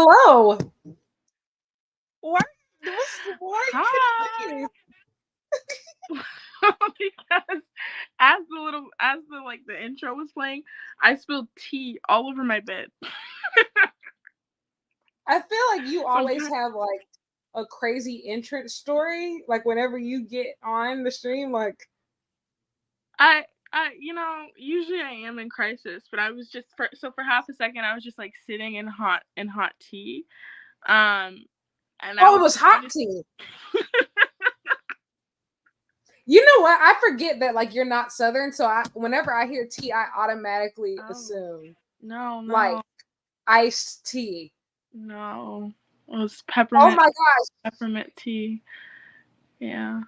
Hello. Why? Why? Hi. Because as the intro was playing, I spilled tea all over my bed. I feel like you always Sometimes have like a crazy entrance story. Like whenever you get on the stream, like usually I am in crisis, but I was just for half a second I was just like sitting in hot tea. And I oh, it was was I hot just tea. You know what? I forget that like you're not Southern, so whenever I hear tea, I automatically assume like no. iced tea. No. It was Oh my gosh. peppermint tea. Yeah.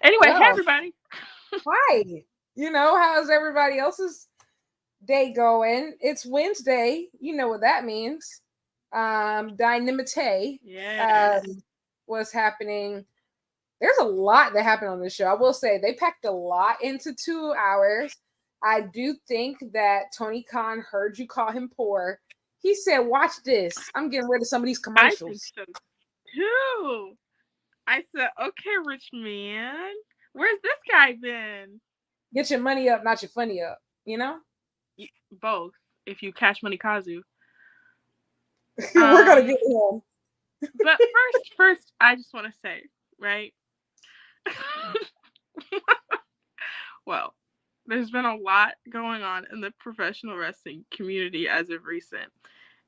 Anyway, hey Well, everybody. hi. How's everybody else's day going? It's Wednesday. You know what that means. Dynamite Yeah. was happening. There's a lot that happened on this show. I will say they packed a lot into 2 hours. I do think that Tony Khan heard you call him poor. He said, watch this. I'm getting rid of some of these I think commercials. so too. I said, okay, rich man. Where's this guy been? Get your money up, not your funny up, you know? Both. If you cash money Kazu. We're gonna get him. But first, I just want to say, right? Well, there's been a lot going on in the professional wrestling community as of recent.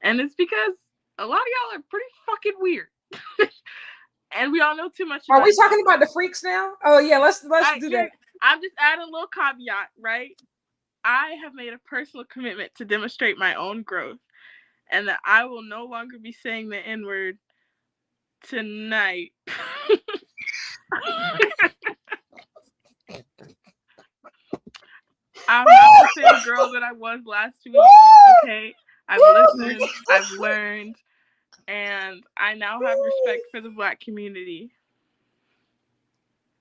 And it's because a lot of y'all are pretty fucking weird. And we all know too much about Are we talking about the freaks now? Oh yeah, let's do that. I'm just adding a little caveat, right? I have made a personal commitment to demonstrate my own growth and that I will no longer be saying the N-word tonight. I'm not the same girl that I was last week. Okay, I've listened, I've learned, and I now have respect for the Black community.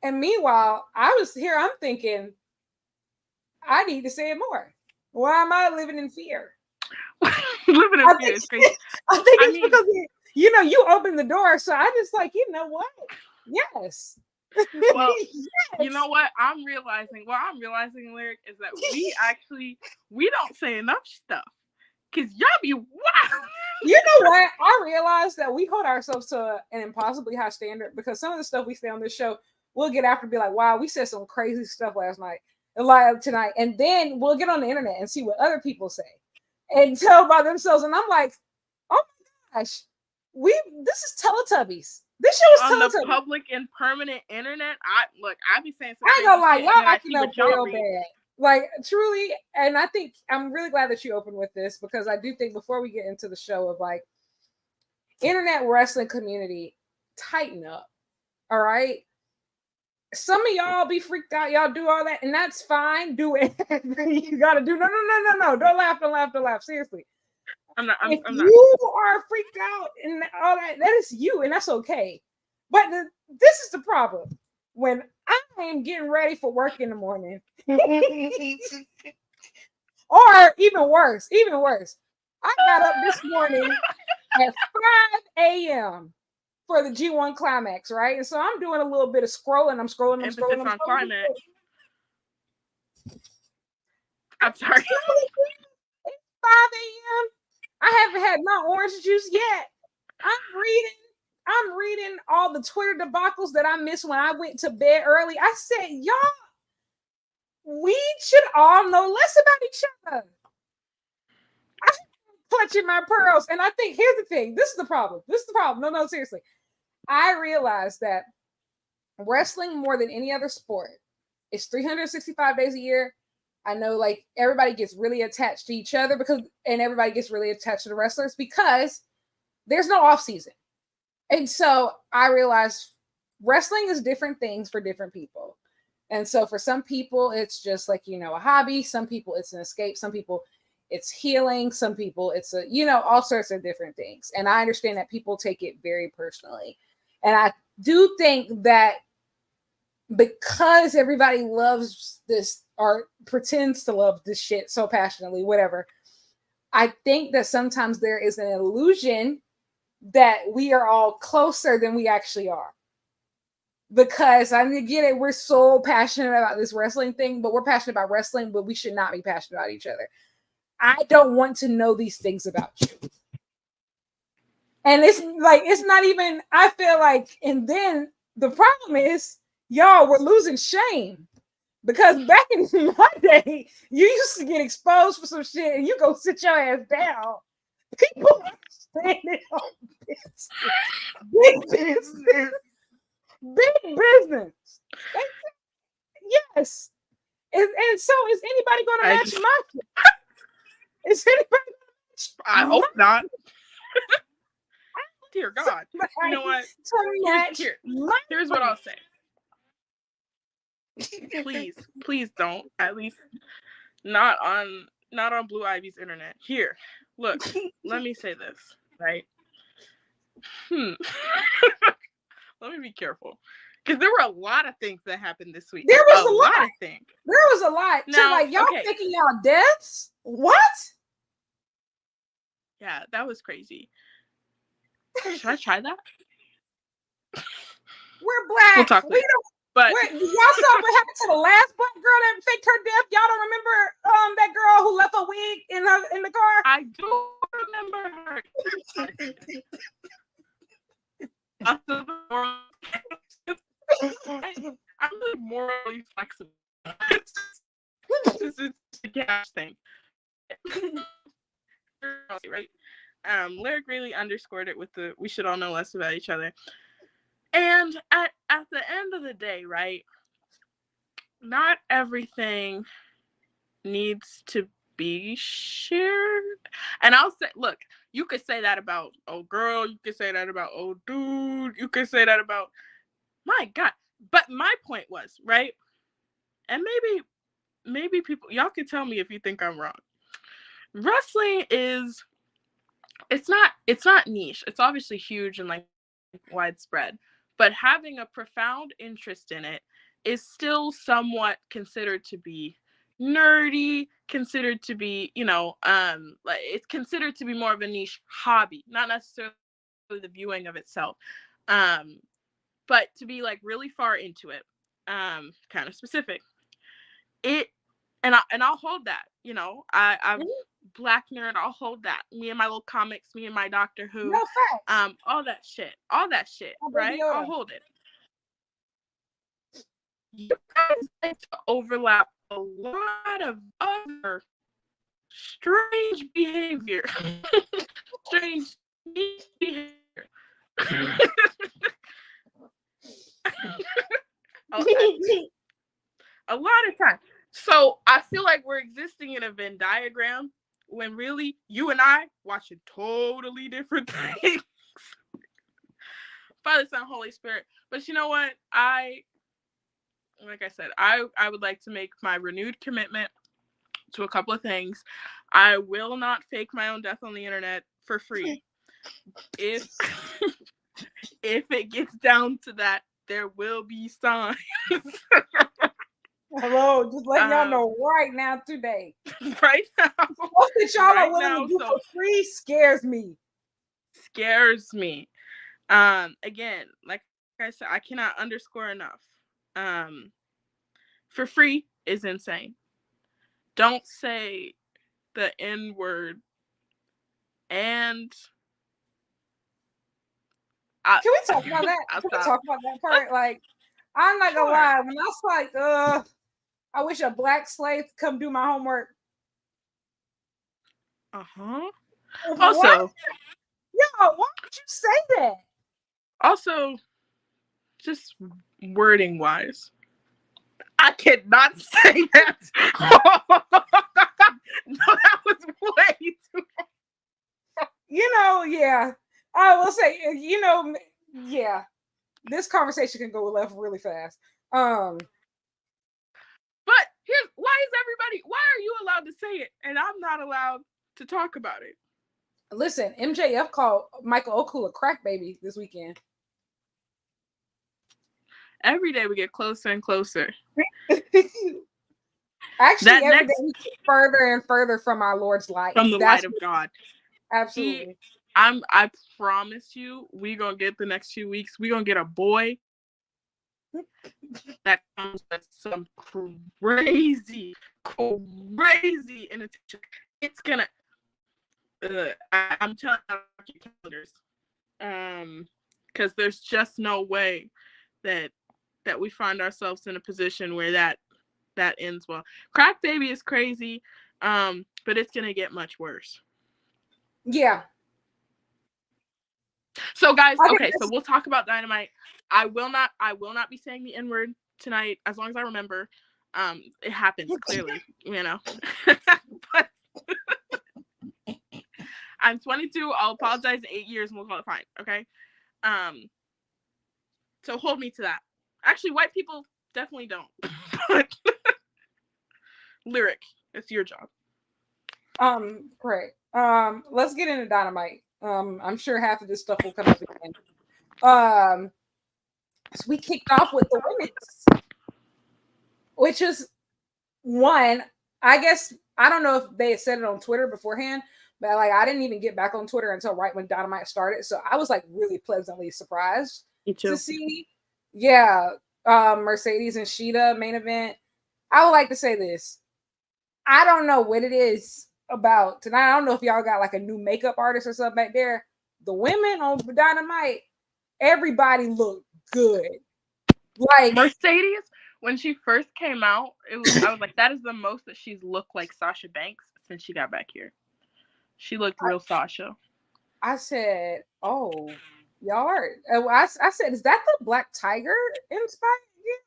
And meanwhile, I'm thinking, I need to say it more. Why am I living in fear? Living in fear is crazy. I think it's because you opened the door, so I just like, you know what? Yes. Well, yes. You know what I'm realizing? What I'm realizing, Lyric, is that we don't say enough stuff. Cause y'all be wild. You know what? I realized that we hold ourselves to an impossibly high standard because some of the stuff we say on this show, we'll get after and be like, wow, we said some crazy stuff last night, live tonight. And then we'll get on the internet and see what other people say and tell by themselves. And I'm like, oh my gosh, this is Teletubbies. This show is on Teletubbies. The public and permanent internet. I be saying some I ain't gonna lie, y'all acting up real bad. Like truly, and I think I'm really glad that you opened with this because I do think before we get into the show of like internet wrestling community, tighten up. All right. Some of y'all be freaked out, y'all do all that, and that's fine. Do it. You gotta do no. Don't laugh. Seriously. If you are freaked out and all that is you, and that's okay. But this is the problem. When I am getting ready for work in the morning, or even worse, I got up this morning at 5 a.m. for the G1 Climax, right? And so I'm doing a little bit of scrolling. I'm scrolling. On Climax. I'm sorry. It's 5 a.m. I haven't had my orange juice yet. I'm reading all the Twitter debacles that I missed when I went to bed early. I said, y'all, we should all know less about each other. I'm clutching my pearls. And I think, here's the thing. This is the problem. No, seriously. I realized that wrestling more than any other sport is 365 days a year. I know like everybody gets really attached to each other and everybody gets really attached to the wrestlers because there's no off season. And so I realized wrestling is different things for different people. And so for some people, it's just like, a hobby. Some people it's an escape. Some people it's healing. Some people it's all sorts of different things. And I understand that people take it very personally. And I do think that because everybody loves this or pretends to love this shit so passionately, whatever, I think that sometimes there is an illusion that we are all closer than we actually are. Because I get it, we're so passionate about this wrestling thing, but we're passionate about wrestling, but we should not be passionate about each other. I don't want to know these things about you. And it's like, it's not even, I feel like, and then the problem is, y'all, we're losing shame. Because back in my day, you used to get exposed for some shit and you go sit your ass down. People are standing on business. Big business. Big business. Yes. And so is anybody going to match my shit? Is anybody going to match? I hope not. Dear God. You know what? Here's what I'll say. Please don't. At least not on Blue Ivy's internet. Here, look. Let me say this, right? Let me be careful, because there were a lot of things that happened this week. There was a lot of things. There was a lot. Now, so, like, y'all thinking y'all deaths? What? Yeah, that was crazy. Should I try that? We're black. We'll talk later. But y'all saw what happened to the last black girl that faked her death. Y'all don't remember that girl who left a wig in the car? I do remember her. I'm really morally flexible. This is a cash thing. Right? Lyric really underscored it with the "we should all know less about each other." And at the end of the day, right? Not everything needs to be shared. And I'll say, look, you could say that about old girl, you could say that about old dude, you could say that about, my God. But my point was, right? And maybe people, y'all can tell me if you think I'm wrong. Wrestling is, it's not niche. It's obviously huge and like widespread, but having a profound interest in it is still somewhat considered to be nerdy, considered to be, like it's considered to be more of a niche hobby, not necessarily the viewing of itself, but to be like really far into it, kind of specific. And I'll hold that, I'm black nerd, I'll hold that. Me and my little comics, me and my Doctor Who, no facts. all that shit, right? I'll hold it. You guys like to overlap a lot of other strange behavior. Strange behavior. A lot of time. So I feel like we're existing in a Venn diagram when really you and I watching totally different things. Father, Son, Holy Spirit. But you know what? Like I said, I would like to make my renewed commitment to a couple of things. I will not fake my own death on the internet for free. If it gets down to that, there will be signs. Hello, just letting y'all know right now today. Right now. What that y'all are willing to do for free scares me. Again, like I said, I cannot underscore enough. For free is insane. Don't say the N word. And can we talk about that? Can we talk about that part? Like, I'm not gonna lie. When I was like, I wish a black slave could come do my homework. Also, why would you say that? Also, just wording wise, I cannot say that. No, that was way too. Yeah. I will say, yeah. This conversation can go left really fast. But here's why are you allowed to say it and I'm not allowed to talk about it? Listen, MJF called Michael Oku a crack baby this weekend. Every day we get closer and closer. Actually, every day we get further and further from our Lord's light. From the light of God. Absolutely. I promise you, we gonna get the next 2 weeks. We gonna get a boy that comes with some crazy invitation. It's gonna. I'm telling you, calendars. Because there's just no way that we find ourselves in a position where that ends well. Crack Baby is crazy, but it's gonna get much worse. Yeah. So guys, okay, so we'll talk about Dynamite. I will not be saying the N-word tonight, as long as I remember. It happens, clearly, you know. But I'm 22. I'll apologize in 8 years and we'll call it fine, okay? So hold me to that. Actually, white people definitely don't. But Lyric, it's your job. Great. Let's get into Dynamite. I'm sure half of this stuff will come up again. So we kicked off with the women's, which is one. I guess I don't know if they had said it on Twitter beforehand, but like I didn't even get back on Twitter until right when Dynamite started. So I was like really pleasantly surprised to see. Yeah, Mercedes and Shida main event. I would like to say this. I don't know what it is about tonight. I don't know if y'all got like a new makeup artist or something back there. The women on Dynamite, everybody looked good. Like Mercedes, when she first came out, I was like, that is the most that she's looked like Sasha Banks since she got back here. She looked real Sasha. I said, "Oh, y'all are." I said, "Is that the Black Tiger inspired?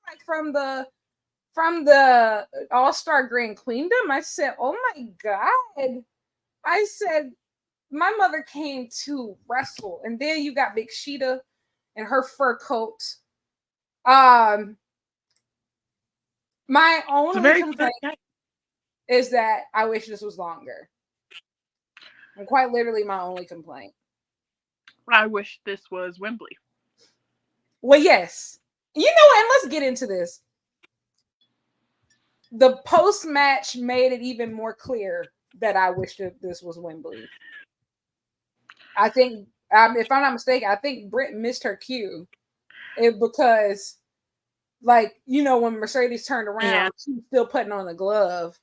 Like from the All-Star Grand Queendom?" I said, "Oh my god!" I said, "My mother came to wrestle," and then you got Big Shida and her fur coat. My only complaint is that I wish this was longer. And quite literally my only complaint. I wish this was Wembley. Well, yes. You know, and let's get into this. The post-match made it even more clear that I wish that this was Wembley. I think, if I'm not mistaken, I think Britt missed her cue. Because, like, you know, when Mercedes turned around, she was still putting on the glove.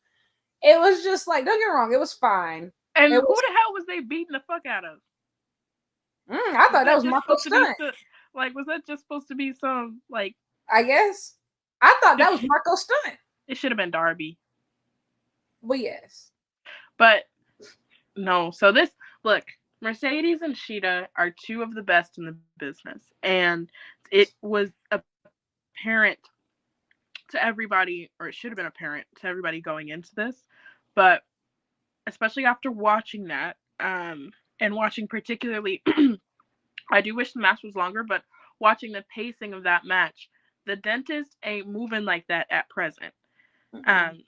It was just like, don't get me wrong, it was fine. And who the hell was they beating the fuck out of? I thought that was Marco Stunt. Like, was that just supposed to be some, like... I guess. I thought that was Marco Stunt. It should have been Darby. Well, yes. But, no. So this... Look, Mercedes and Shida are two of the best in the business. And it was apparent to everybody, or it should have been apparent to everybody going into this. But, especially after watching that, and watching particularly... I do wish the match was longer, but watching the pacing of that match, the dentist ain't moving like that at present.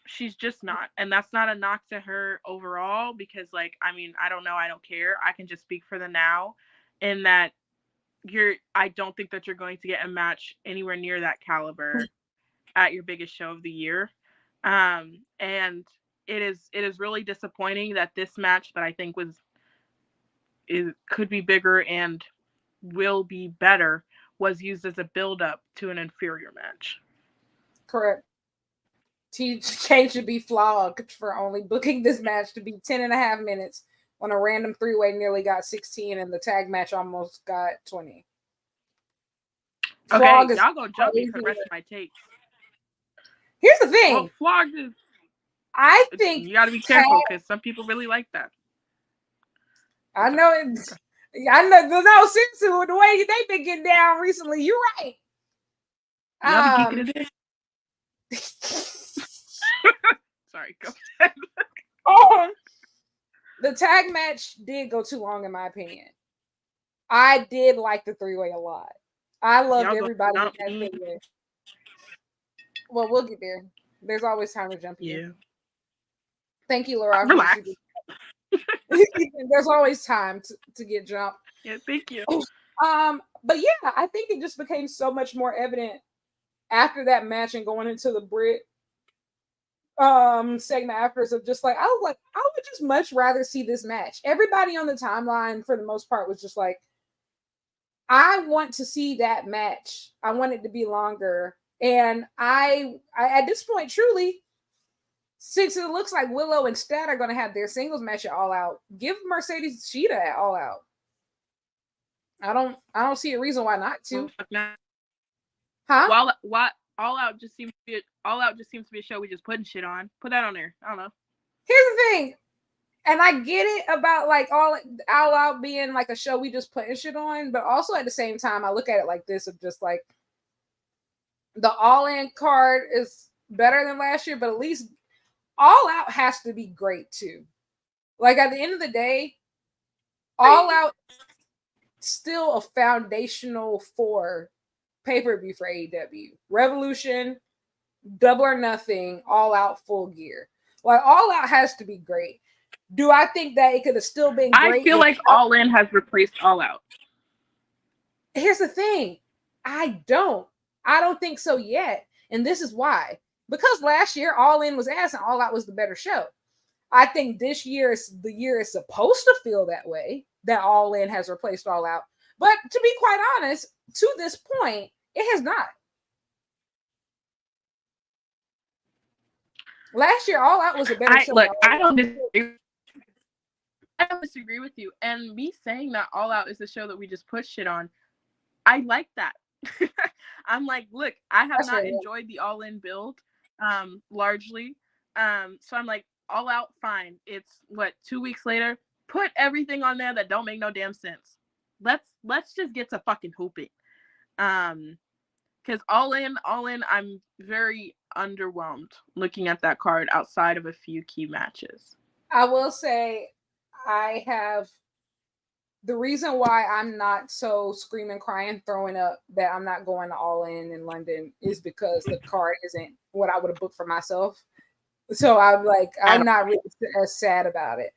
She's just not. And that's not a knock to her overall because, like, I mean, I don't know. I don't care. I can just speak for the now in that I don't think that you're going to get a match anywhere near that caliber at your biggest show of the year. And it is really disappointing that this match that I think could be bigger and will be better was used as a build-up to an inferior match. Correct. TK should be flogged for only booking this match to be 10.5 minutes when a random three-way nearly got 16 and the tag match almost got 20. Okay, y'all go jump me for the rest of my takes. Here's the thing. Well, flogged is... I think you got to be careful because some people really like that. I know it's... I know, no, seriously, the way they've been getting down recently, you're right. Y'all be keeping it Sorry, go ahead. The tag match did go too long, in my opinion. I did like the three-way a lot. I loved everybody in that three-way. Well, we'll get there. There's always time to jump in. Yeah. Thank you, Laura. Relax. There's always time to get jumped. Yeah, thank you. But yeah, I think it just became so much more evident after that match and going into the Brit segment afterwards of just like I would just much rather see this match. Everybody on the timeline for the most part was just like, I want to see that match. I want it to be longer. And I at this point, truly, since it looks like Willow and Stat are going to have their singles match at All Out, give Mercedes Shida at All Out. I don't see a reason why not to. Huh? Why All Out just seems to be a show we just putting shit on. Put that on there. I don't know. Here's the thing, and I get it about like All Out being like a show we just putting shit on, but also at the same time, I look at it like this of just like the All In card is better than last year, but at least All Out has to be great too. Like at the end of the day, All Out still a foundational for pay-per-view for AEW. Revolution, Double or Nothing, All Out, Full Gear. Like All Out has to be great. Do I think that it could have still been great? I feel like All In has replaced All Out. Here's the thing. I don't think so yet. And this is why. Because last year All In was ass and All Out was the better show. I think this year is the year is supposed to feel that way, that All In has replaced All Out. But to be quite honest, to this point, it has not. Last year, All Out was a better show. Look, I don't disagree with you. And me saying that All Out is the show that we just put shit on, I like that. I'm like, look, I have not enjoyed the All In build, largely. So I'm like, All Out, fine. It's 2 weeks later. Put everything on there that don't make no damn sense. Let's just get to fucking hooping. Because All In, I'm very underwhelmed looking at that card outside of a few key matches. I will say I have the reason why I'm not so screaming, crying, throwing up that I'm not going to All In London is because the card isn't what I would have booked for myself. So I'm not really as sad about it.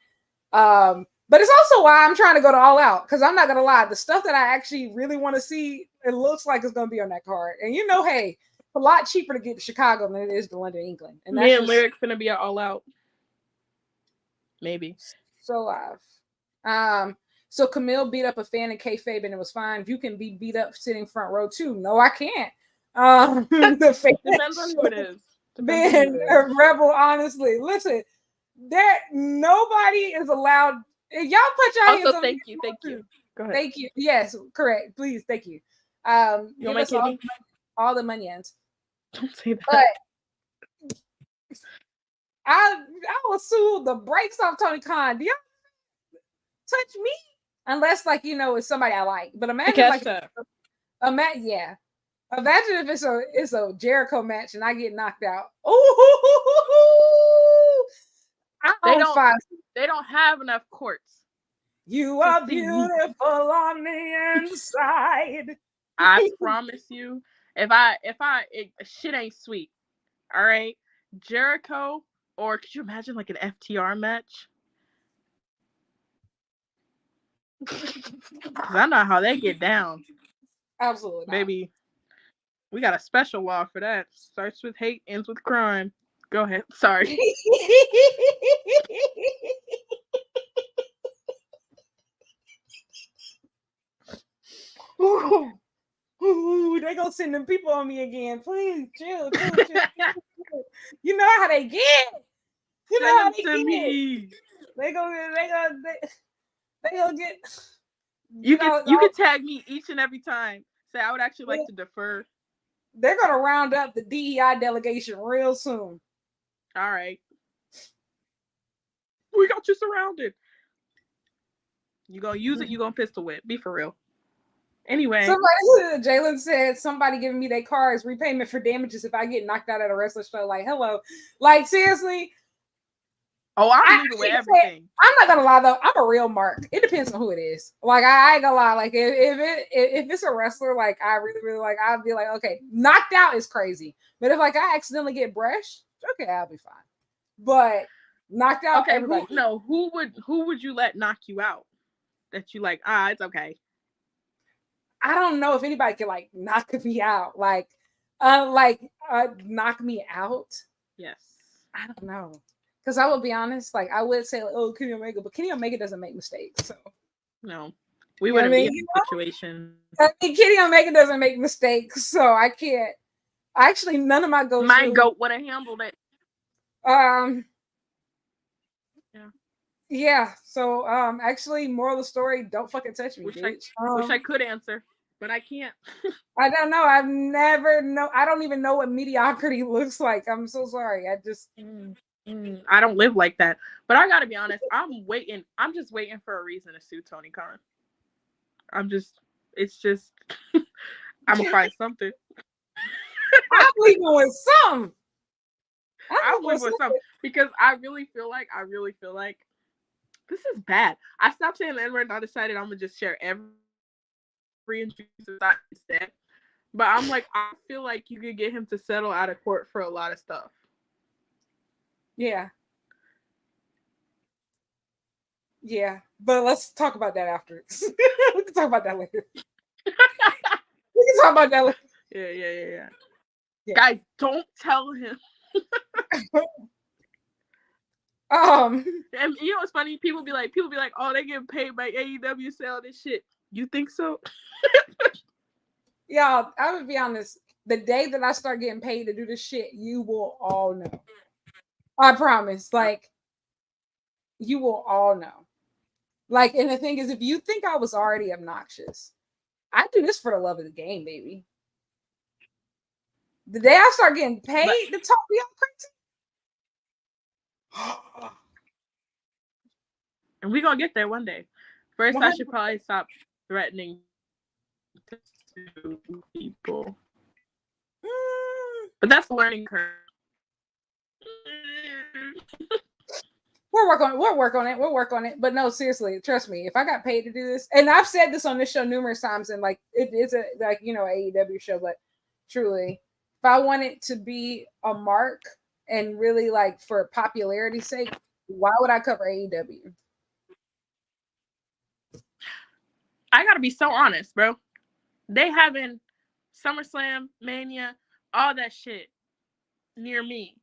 But it's also why I'm trying to go to All Out, because I'm not gonna lie, the stuff that I actually really want to see, it looks like it's gonna be on that card. And hey, it's a lot cheaper to get to Chicago than it is to London, England. And me and Lyric's gonna be at All Out. Maybe. So live. So Camille beat up a fan in kayfabe and it was fine. You can be beat up sitting front row too. No, I can't. The fan depends on who it is. Being a rebel, honestly. Listen, nobody is allowed. Y'all put your hands on. Thank you. Go ahead. Thank you. Yes, correct. Please, thank you. Give us all the money ends. Don't say that. But I will sue the brakes off Tony Khan. Do y'all touch me? Unless it's somebody I like. But imagine yeah. Imagine if it's a Jericho match and I get knocked out. Ooh. They don't have enough courts. You are beautiful on the inside. I promise you, if shit ain't sweet. All right, Jericho, or could you imagine like an FTR match? Because I know how they get down. Absolutely, baby. We got a special law for that. Starts with hate, ends with crime. Go ahead. Sorry. Ooh, they gonna send them people on me again. Please, chill. You know how they get. You know how they get. Me. They gonna get. You can tag me each and every time. Say I would actually like to defer. They're gonna round up the DEI delegation real soon. All right. We got you surrounded. You gonna use it? You gonna pistol whip? Be for real. Anyway, Jalen said somebody giving me their cards repayment for damages if I get knocked out at a wrestling show. Like, hello, like seriously. Oh, I'm legal with everything. I'm not gonna lie though, I'm a real mark. It depends on who it is. Like, I ain't gonna lie. Like, if it's a wrestler, like I really, really like, I'd be like, okay, knocked out is crazy. But if like I accidentally get brushed, okay, I'll be fine. But knocked out, okay. everybody. Who would you let knock you out? That you like? It's okay. I don't know if anybody can like knock me out. Knock me out. Yes. I don't know. Because I will be honest, like I would say, like, oh, Kenny Omega, but Kenny Omega doesn't make mistakes. So no, we wouldn't be in this situation. I mean, Kenny Omega doesn't make mistakes, so I can't. Actually, none of my goats. My goat would have handled it. Yeah. So, actually, moral of the story: don't fucking touch me, bitch. Wish I could answer, but I can't. I don't know. I've never know. I don't even know what mediocrity looks like. I'm so sorry. I just. I don't live like that. But I gotta be honest. I'm waiting. I'm just waiting for a reason to sue Tony Khan. It's just. I'm gonna find something. I'm leaving with some. I'm leaving with some because I really feel like this is bad. I stopped saying the N-word and I decided I'm gonna just share every instead. But I'm like, I feel like you could get him to settle out of court for a lot of stuff. Yeah. Yeah. But let's talk about that after. We can talk about that later. We can talk about that later. Yeah. Guys, don't tell him. And you know what's funny? People be like, oh, they get paid by AEW sell this shit. You think so? Y'all, I would be honest. The day that I start getting paid to do this shit, you will all know. I promise. Like, you will all know. Like, and the thing is, if you think I was already obnoxious, I do this for the love of the game, baby. The day I start getting paid to talk to y'all crazy. And we're gonna get there one day. First, 100%. I should probably stop threatening to sue people. But that's a learning curve. We'll work on it. But no, seriously, trust me. If I got paid to do this, and I've said this on this show numerous times, and like it's a AEW show, but truly, if I want it to be a mark and really like for popularity's sake, why would I cover AEW? I gotta be so honest, bro. They having SummerSlam, Mania, all that shit near me.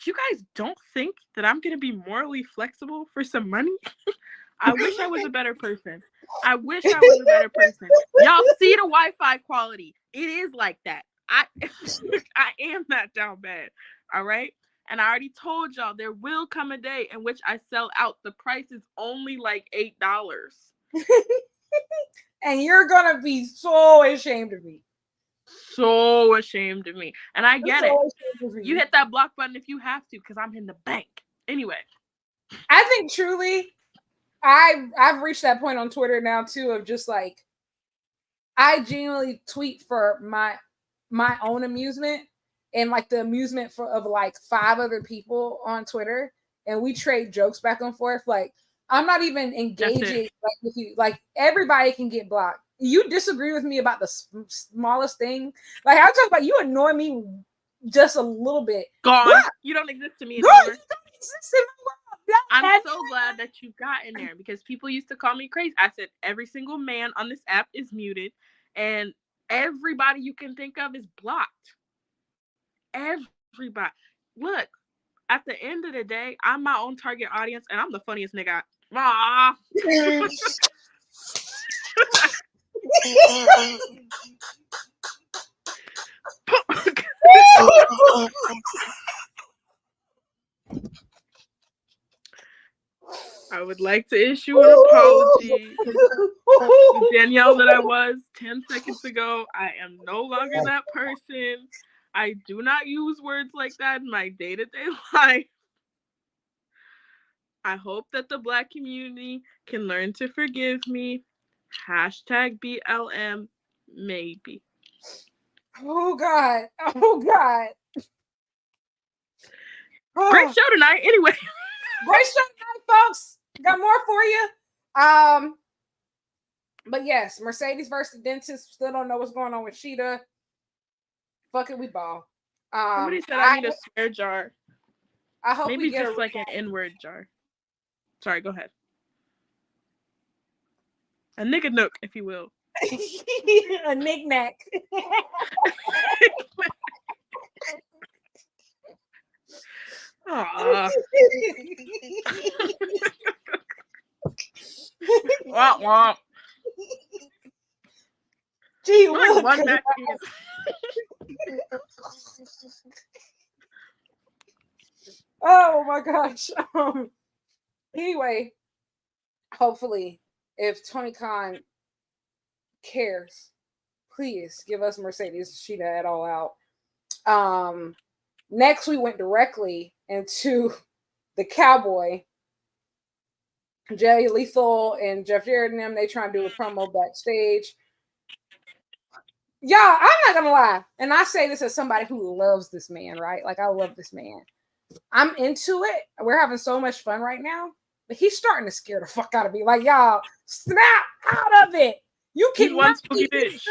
You guys don't think that I'm gonna be morally flexible for some money? I wish I was a better person. Y'all see the Wi-Fi quality. It is like that. I am that down bad. All right. And I already told y'all there will come a day in which I sell out. The price is only like $8. And you're gonna be so ashamed of me. So ashamed of me. And I get it. You hit that block button if you have to, because I'm in the bank. Anyway. I think truly I've reached that point on Twitter now too of just like I genuinely tweet for my own amusement and like the amusement of like 5 other people on Twitter, and we trade jokes back and forth. Like I'm not even engaging like with you. Like everybody can get blocked. You disagree with me about the smallest thing. Like I talk about, you annoy me just a little bit. Gone. What? You don't exist to me anymore. You don't exist in my world. I'm so glad that you got in there because people used to call me crazy. I said every single man on this app is muted and everybody you can think of is blocked. Everybody. Look, at the end of the day, I'm my own target audience and I'm the funniest nigga. I would like to issue an apology to Danielle that I was 10 seconds ago. I am no longer that person. I do not use words like that in my day-to-day life. I hope that the Black community can learn to forgive me. Hashtag BLM, maybe. Oh, God. Great show tonight. Anyway. Great show tonight, folks. Got more for you. But yes, Mercedes versus Dentist. Still don't know what's going on with Shida. Fuck it, we ball. Somebody said I need a swear jar. I hope maybe we get just like an N-word jar. Sorry, go ahead. A nigga nook, if you will. A knick-knack. Aw. Womp womp. Gee, We're like look. one match in. Oh my gosh. Anyway, hopefully, if Tony Khan cares, please give us Mercedes Shida at All Out. Next, we went directly into the Cowboy. Jay Lethal and Jeff Jarrett and them, they trying to do a promo backstage. Y'all, I'm not gonna lie, and I say this as somebody who loves this man, right? Like, I love this man. I'm into it. We're having so much fun right now, but he's starting to scare the fuck out of me. Like, y'all, snap out of it. You He's can one spooky bitch.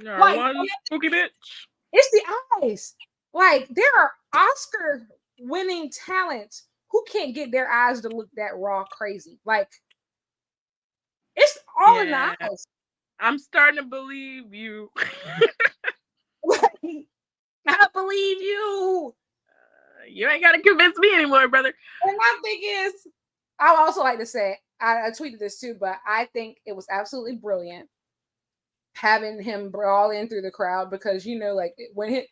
Like, one spooky bitch. It's the eyes. Like, there are Oscar-winning talents who can't get their eyes to look that raw crazy. Like, it's all in the eyes. I'm starting to believe you. I believe you. You ain't got to convince me anymore, brother. And my thing is, I would also like to say, I tweeted this too, but I think it was absolutely brilliant having him brawl in through the crowd because, you know, like when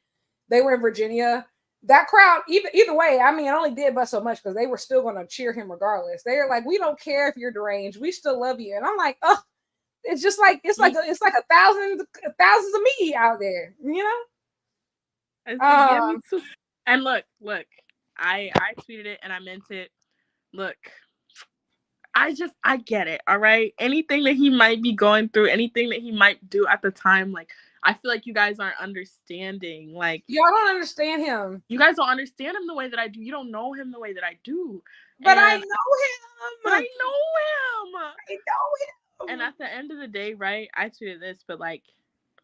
they were in Virginia, that crowd, either way, I mean, it only did but so much because they were still going to cheer him regardless. They're like, we don't care if you're deranged, we still love you. And I'm like, oh, it's just like it's like thousands of me out there, you know. And look, I tweeted it and I meant it. Look, I get it. All right, anything that he might be going through, anything that he might do at the time, like I feel like you guys aren't understanding. Like y'all don't understand him. You guys don't understand him the way that I do. You don't know him the way that I do. But I know him. I know him. And at the end of the day, right? I tweeted this, but like,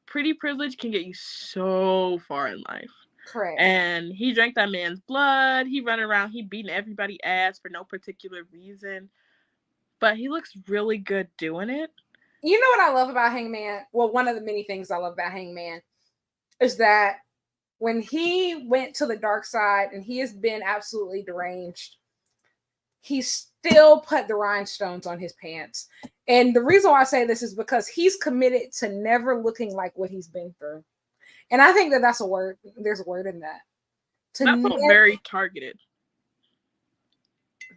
pretty privilege can get you so far in life. Correct. And he drank that man's blood. He run around. He beating everybody's ass for no particular reason. But he looks really good doing it. You know what I love about Hangman? Well, one of the many things I love about Hangman is that when he went to the dark side and he has been absolutely deranged, he still put the rhinestones on his pants. And the reason why I say this is because he's committed to never looking like what he's been through. And I think that that's a word. There's a word in that. That's very targeted.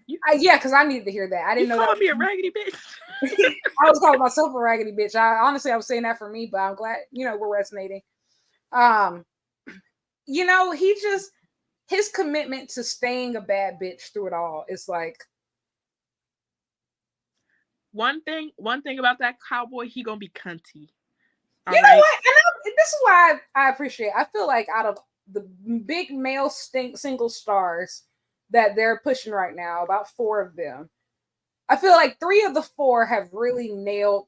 Yeah, because I needed to hear that. I didn't know that. You called me a raggedy bitch. I was calling myself a raggedy bitch. I was saying that for me, but I'm glad, we're resonating. His commitment to staying a bad bitch through it all is like one thing about that cowboy, he gonna be cunty. You know what? And this is why I appreciate it. I feel like out of the big male single stars that they're pushing right now, about 4 of them, I feel like 3 of the 4 have really nailed.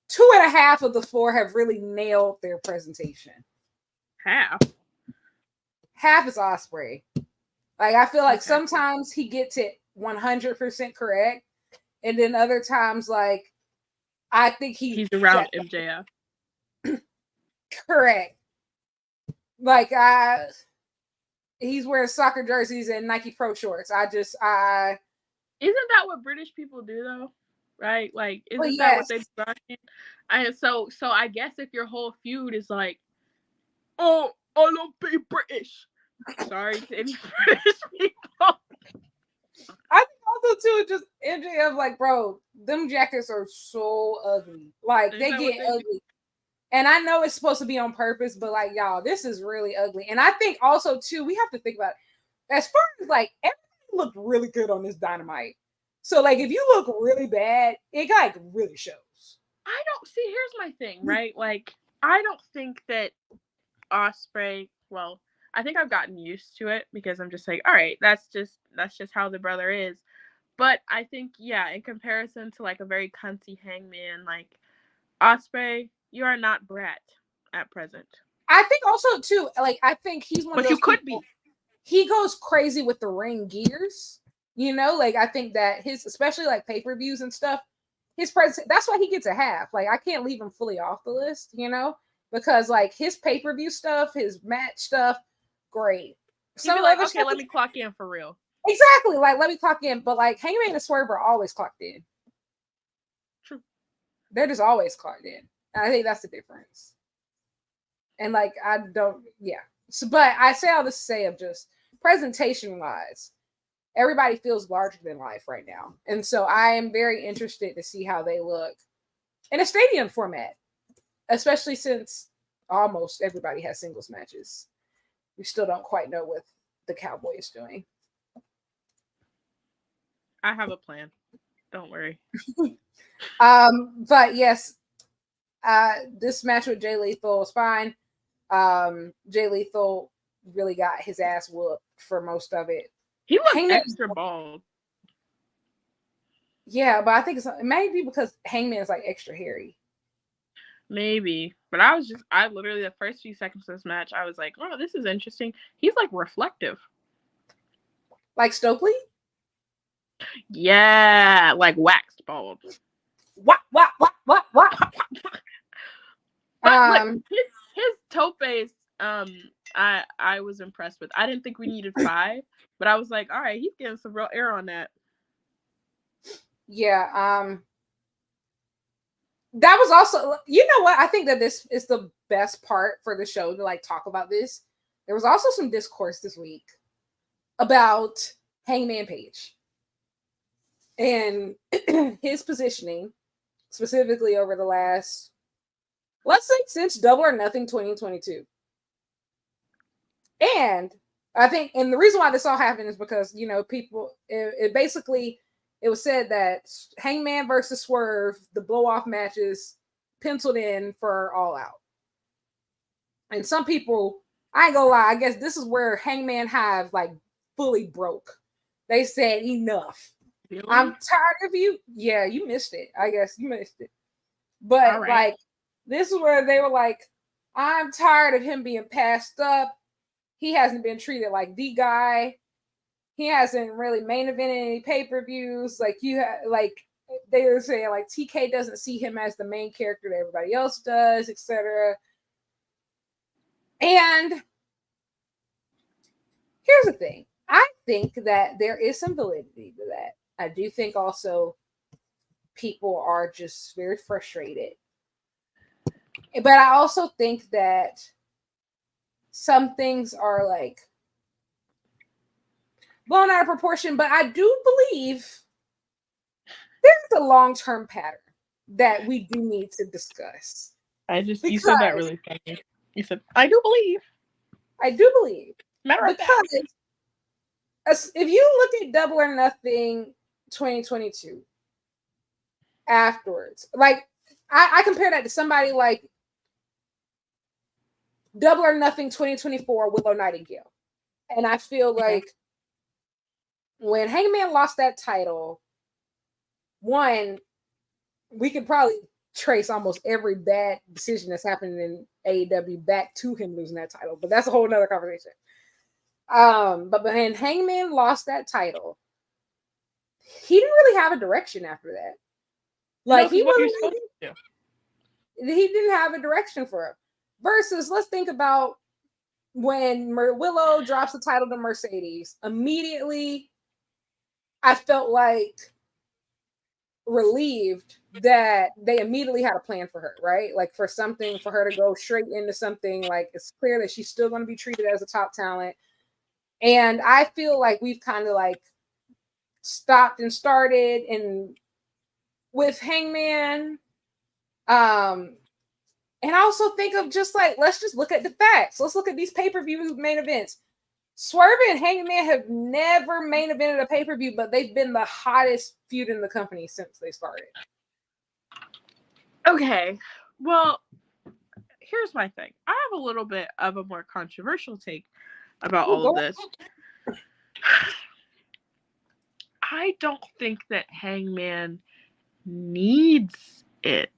2.5 of the 4 have really nailed their presentation. Half is Ospreay. Like, I feel like sometimes he gets it 100% correct, and then other times, like, I think he's around MJF. Correct. Like, he's wearing soccer jerseys and Nike Pro shorts. Isn't that what British people do though? Right? Like, isn't that what they do? So I guess if your whole feud is like, oh, I don't be British. Sorry to any British people. I think also too, just MJF, like, bro, them jackets are so ugly. Like, they get ugly. And I know it's supposed to be on purpose, but like, y'all, this is really ugly. And I think also too, we have to think about it. As far as like, everything looked really good on this Dynamite. So like, if you look really bad, it like really shows. I don't see. Here's my thing, right? Like, I don't think that Ospreay. Well, I think I've gotten used to it because I'm just like, all right, that's just how the brother is. But I think, yeah, in comparison to like a very cunty Hangman, like Ospreay, you are not Brat at present. I think also too, like, I think he's one of those. But you could be. He goes crazy with the ring gears, like I think that especially like pay-per-views and stuff, his presence, that's why he gets a half. Like, I can't leave him fully off the list, because like his pay-per-view stuff, his match stuff, great. He'd be like, okay, let me clock in for real. Exactly, like let me clock in. But like Hangman and Swerve are always clocked in. True. They're just always clocked in. And I think that's the difference. And like I don't, yeah. So, but I say all this to say of just presentation wise, everybody feels larger than life right now, and so I am very interested to see how they look in a stadium format, especially since almost everybody has singles matches. We still don't quite know what the Cowboy is doing. I have a plan. Don't worry. But yes, this match with Jay Lethal was fine. Jay Lethal really got his ass whooped for most of it. He looked extra bald. Yeah, but I think it may be because Hangman is like extra hairy. Maybe. But I literally, the first few seconds of this match, I was like, oh, this is interesting. He's like reflective. Like Stokely? Yeah, like waxed bald. What? But look, his topes, I was impressed with. I didn't think we needed 5, but I was like, all right, he's getting some real air on that. Yeah, that was also, you know what? I think that this is the best part for the show to like talk about this. There was also some discourse this week about Hangman Page and his positioning, specifically over the last, let's say, since Double or Nothing 2022. And I think, and the reason why this all happened is because, you know, people, it basically, it was said that Hangman versus Swerve, the blow-off matches penciled in for All Out. And some people, I ain't gonna lie, I guess this is where Hangman Hive like fully broke. They said, enough. Really? I'm tired of you. Yeah, you missed it. I guess you missed it. But like, this is where they were like, I'm tired of him being passed up. He hasn't been treated like the guy. He hasn't really main evented any pay-per-views. Like like they were saying, like TK doesn't see him as the main character that everybody else does, etc. And here's the thing. I think that there is some validity to that. I do think also people are just very frustrated. But I also think that some things are like blown out of proportion, but I do believe there's a long-term pattern that we do need to discuss. You said that really funny. You said, I do believe. Matter of fact, if you look at Double or Nothing 2022 afterwards, like I compare that to somebody like Double or Nothing 2024 Willow Nightingale. And I feel like when Hangman lost that title, one, we could probably trace almost every bad decision that's happened in AEW back to him losing that title, but that's a whole nother conversation. But when Hangman lost that title, he didn't really have a direction after that. Like he didn't have a direction for him. Versus, let's think about when Willow drops the title to Mercedes. Immediately, I felt like relieved that they immediately had a plan for her, right? Like for her to go straight into something, like it's clear that she's still going to be treated as a top talent. And I feel like we've kind of like stopped and started and with Hangman. And I also think of just like, let's just look at the facts. Let's look at these pay-per-view main events. Swerve and Hangman have never main evented a pay-per-view, but they've been the hottest feud in the company since they started. Okay. Well, here's my thing. I have a little bit of a more controversial take about all of this. I don't think that Hangman needs it.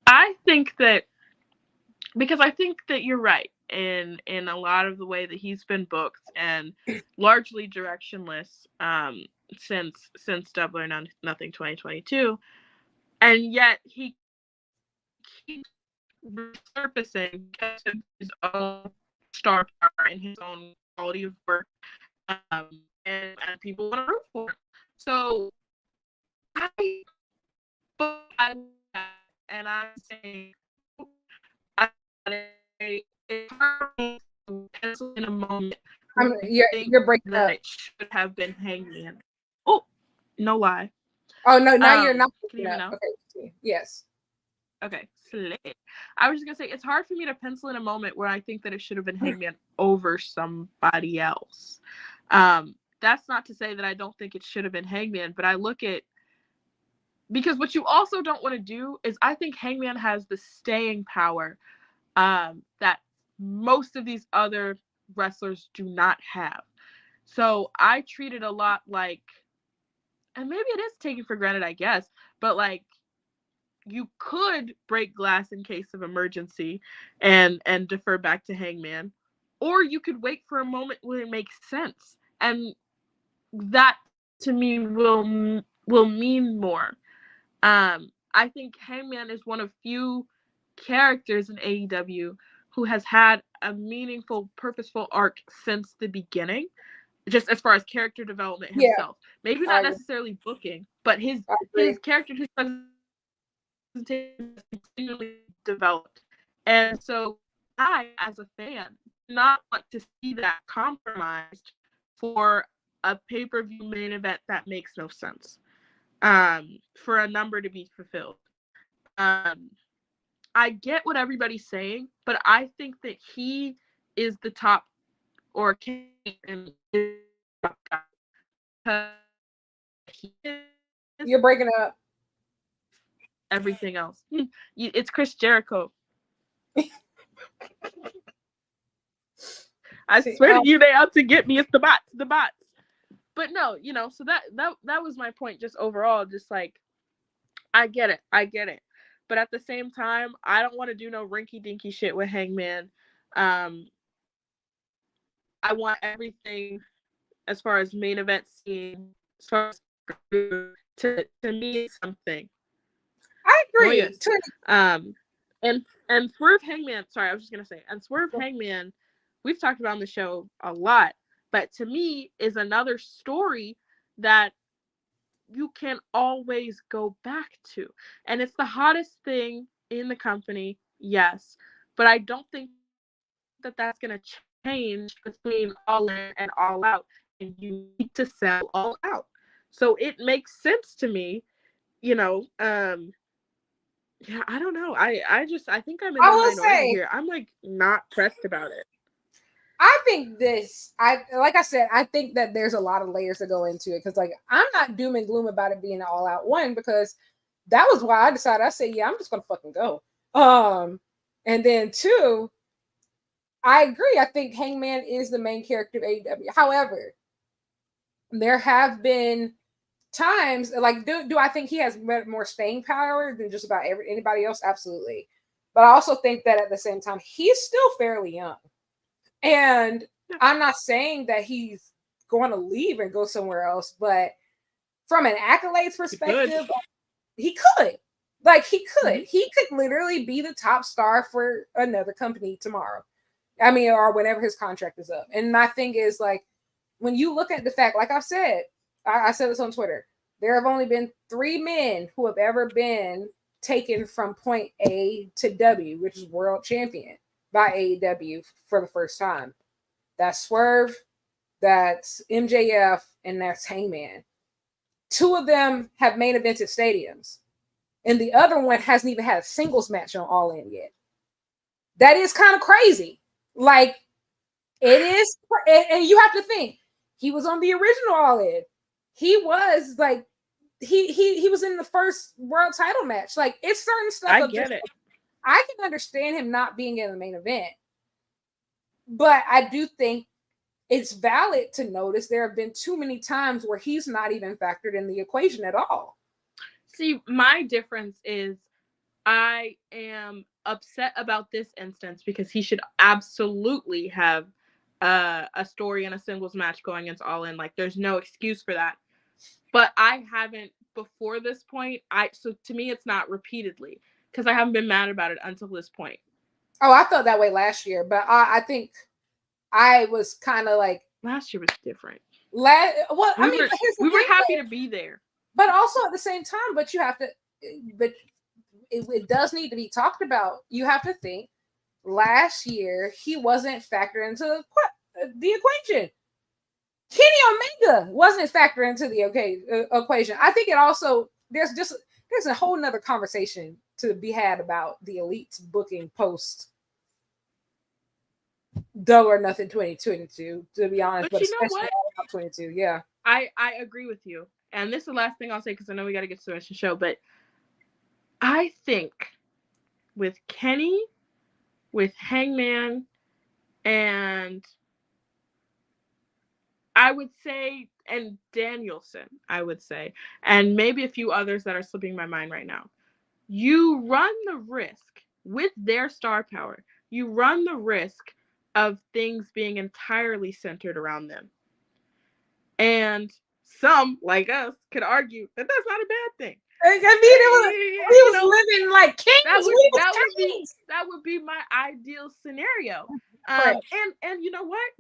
I think that, because I think that you're right in a lot of the way that he's been booked and largely directionless since Double or Nothing 2022, and yet he keeps resurfacing his own star power and his own quality of work, and people want to root for him. So I and I'm saying it's hard to pencil in a moment when you think You're breaking that up. it should have been Hangman. Oh, no lie. Oh no, now you're not Can you breaking hear me up. now? Okay. Yes. Okay, slick. I was just gonna say it's hard for me to pencil in a moment where I think that it should have been Hangman over somebody else. That's not to say that I don't think it should have been Hangman, but I look at, because what you also don't want to do is, I think Hangman has the staying power that most of these other wrestlers do not have. So I treat it a lot like, and maybe it is taken for granted, I guess, but like, you could break glass in case of emergency and defer back to Hangman, or you could wait for a moment when it makes sense, and that to me will mean more. I think Hangman is one of few characters in AEW who has had a meaningful, purposeful arc since the beginning, just as far as character development himself. Maybe not necessarily booking, but his character, his presentation has continually developed. And so I, as a fan, do not want to see that compromised for a pay-per-view main event that makes no sense. For a number to be fulfilled. I get what everybody's saying, but I think that he is the top, or can, You're breaking up. Everything else. It's Chris Jericho. I swear to you, they out to get me. It's the bots. But no, so that was my point. Just overall, just like, I get it. But at the same time, I don't want to do no rinky dinky shit with Hangman. I want everything as far as main event scene, as far as to mean something. I agree. And Swerve Hangman. Sorry, I was just gonna say. And Swerve Hangman, we've talked about on the show a lot, but to me is another story that you can always go back to. And it's the hottest thing in the company, yes. But I don't think that that's going to change between All In and All Out. And you need to sell All Out. So it makes sense to me, yeah, I don't know. I think I'm in the minority here. I'm like not pressed about it. I think like I said, I think that there's a lot of layers to go into it, because like, I'm not doom and gloom about it being an All Out one, because that was why I decided, I said, yeah, I'm just gonna fucking go. And then two, I agree. I think Hangman is the main character of AEW. However, there have been times, like, do I think he has more staying power than just about anybody else? Absolutely. But I also think that at the same time, he's still fairly young. And I'm not saying that he's going to leave and go somewhere else, but from an accolades perspective, he could. Like, he could. Mm-hmm. He could literally be the top star for another company tomorrow. I mean, or whenever his contract is up. And my thing is, like, when you look at the fact, like I've said, I said this on Twitter, there have only been 3 men who have ever been taken from point A to W, which is world champion, by AEW for the first time. That's Swerve, that's MJF, and that's Hangman. 2 of them have main evented stadiums, and the other one hasn't even had a singles match on All In yet. That is kind of crazy. Like, it is, and you have to think, he was on the original All In. He was like, he was in the first world title match. Like, it's certain stuff. I get it. I can understand him not being in the main event, but I do think it's valid to notice there have been too many times where he's not even factored in the equation at all. See, my difference is I am upset about this instance because he should absolutely have a story and a singles match going into All In. Like, there's no excuse for that. But I haven't before this point. So to me, it's not repeatedly, because I haven't been mad about it until this point. Oh, I felt that way last year, but I think I was kind of like last year was different. well, I We mean, were but here's the we were thing, happy though. to be there. But also at the same time, but you have to, but it does need to be talked about. You have to think last year he wasn't factored into the equation. Kenny Omega wasn't factored into the equation. I think it also there's a whole nother conversation to be had about the Elite's booking post Double or Nothing 2022. To be honest, But you know especially what? about 22. Yeah, I agree with you. And this is the last thing I'll say because I know we got to get to the rest of the show. But I think with Kenny, with Hangman, and I would say, and Danielson, I would say, and maybe a few others that are slipping my mind right now. You run the risk with their star power. You run the risk of things being entirely centered around them. And some, like us, could argue that that's not a bad thing. I mean, we was living like kings. That would be my ideal scenario. Correct. And you know what?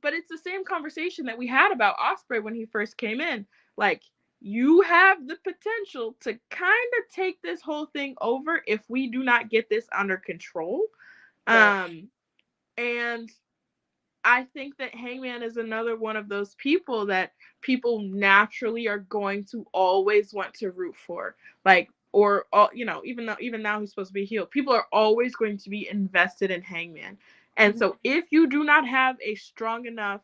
But it's the same conversation that we had about Ospreay when he first came in. Like, you have the potential to kind of take this whole thing over if we do not get this under control. Right. And I think that Hangman is another one of those people that people naturally are going to always want to root for. Like, or you know, even now he's supposed to be healed, people are always going to be invested in Hangman. And so if you do not have a strong enough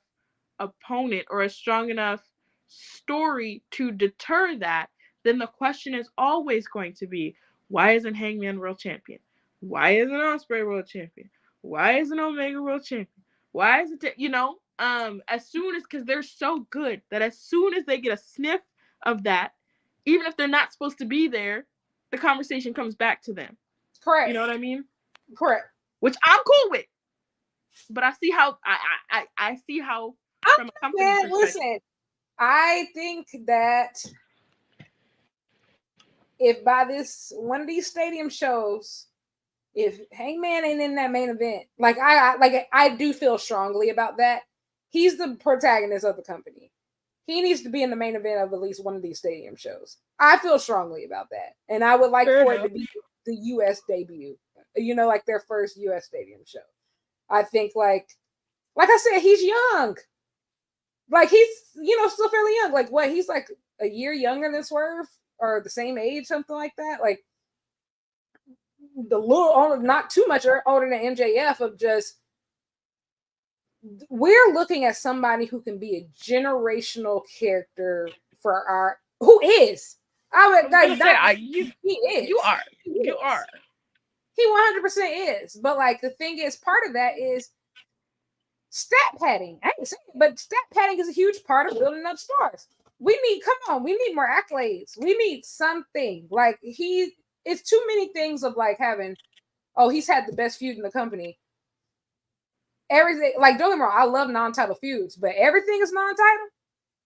opponent or a strong enough story to deter that, then the question is always going to be, why isn't Hangman world champion? Why isn't Ospreay world champion? Why isn't Omega world champion? Why is it, as soon as, because they're so good that as soon as they get a sniff of that, even if they're not supposed to be there, the conversation comes back to them. Correct. You know what I mean? Correct. Which I'm cool with. But I see how, I see how, from a company perspective. Listen, I think that if by this one of these stadium shows, if Hangman ain't in that main event, I do feel strongly about that. He's the protagonist of the company. He needs to be in the main event of at least one of these stadium shows. I feel strongly about that, and I would like for it to be the U.S. debut. You know, like their first U.S. stadium show. I think, like I said, he's young. Like he's still fairly young. Like what? He's like a year younger than Swerve or the same age, something like that. Like the little, not too much older than MJF. Of just, we're looking at somebody who can be a generational character for our, who is. I would like that. He is. You are. He 100% is. But like the thing is, part of that is stat padding. I ain't saying it, but stat padding is a huge part of building up stars. We need more accolades. We need something. Like it's too many things of like having, he's had the best feud in the company. Everything, like, don't get me wrong, I love non-title feuds, but everything is non-title.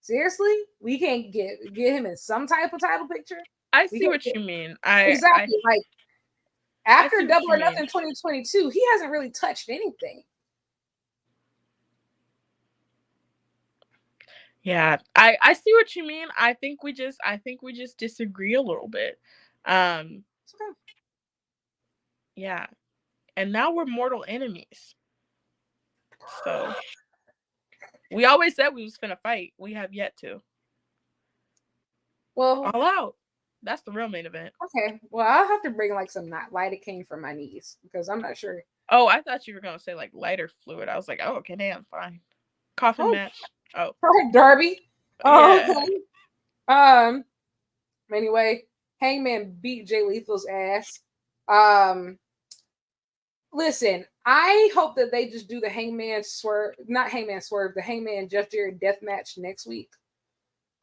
Seriously, we can't get him in some type of title picture. I see what you mean. Exactly. Like after Double or Nothing 2022, he hasn't really touched anything. Yeah, I see what you mean. I think we just disagree a little bit. Okay. Yeah. And now we're mortal enemies. So we always said we was finna fight. We have yet to. Well, all out. That's the real main event. Okay. Well, I'll have to bring like some lidocaine for my knees because I'm not sure. Oh, I thought you were gonna say like lighter fluid. I was like, oh, okay, damn, fine. Coffin match. Oh, Darby. Yeah. Okay. Anyway, Hangman beat Jay Lethal's ass. Listen, I hope that they just do the Hangman Swerve, not Hangman Swerve, the Hangman Jeff Jarrett death match next week.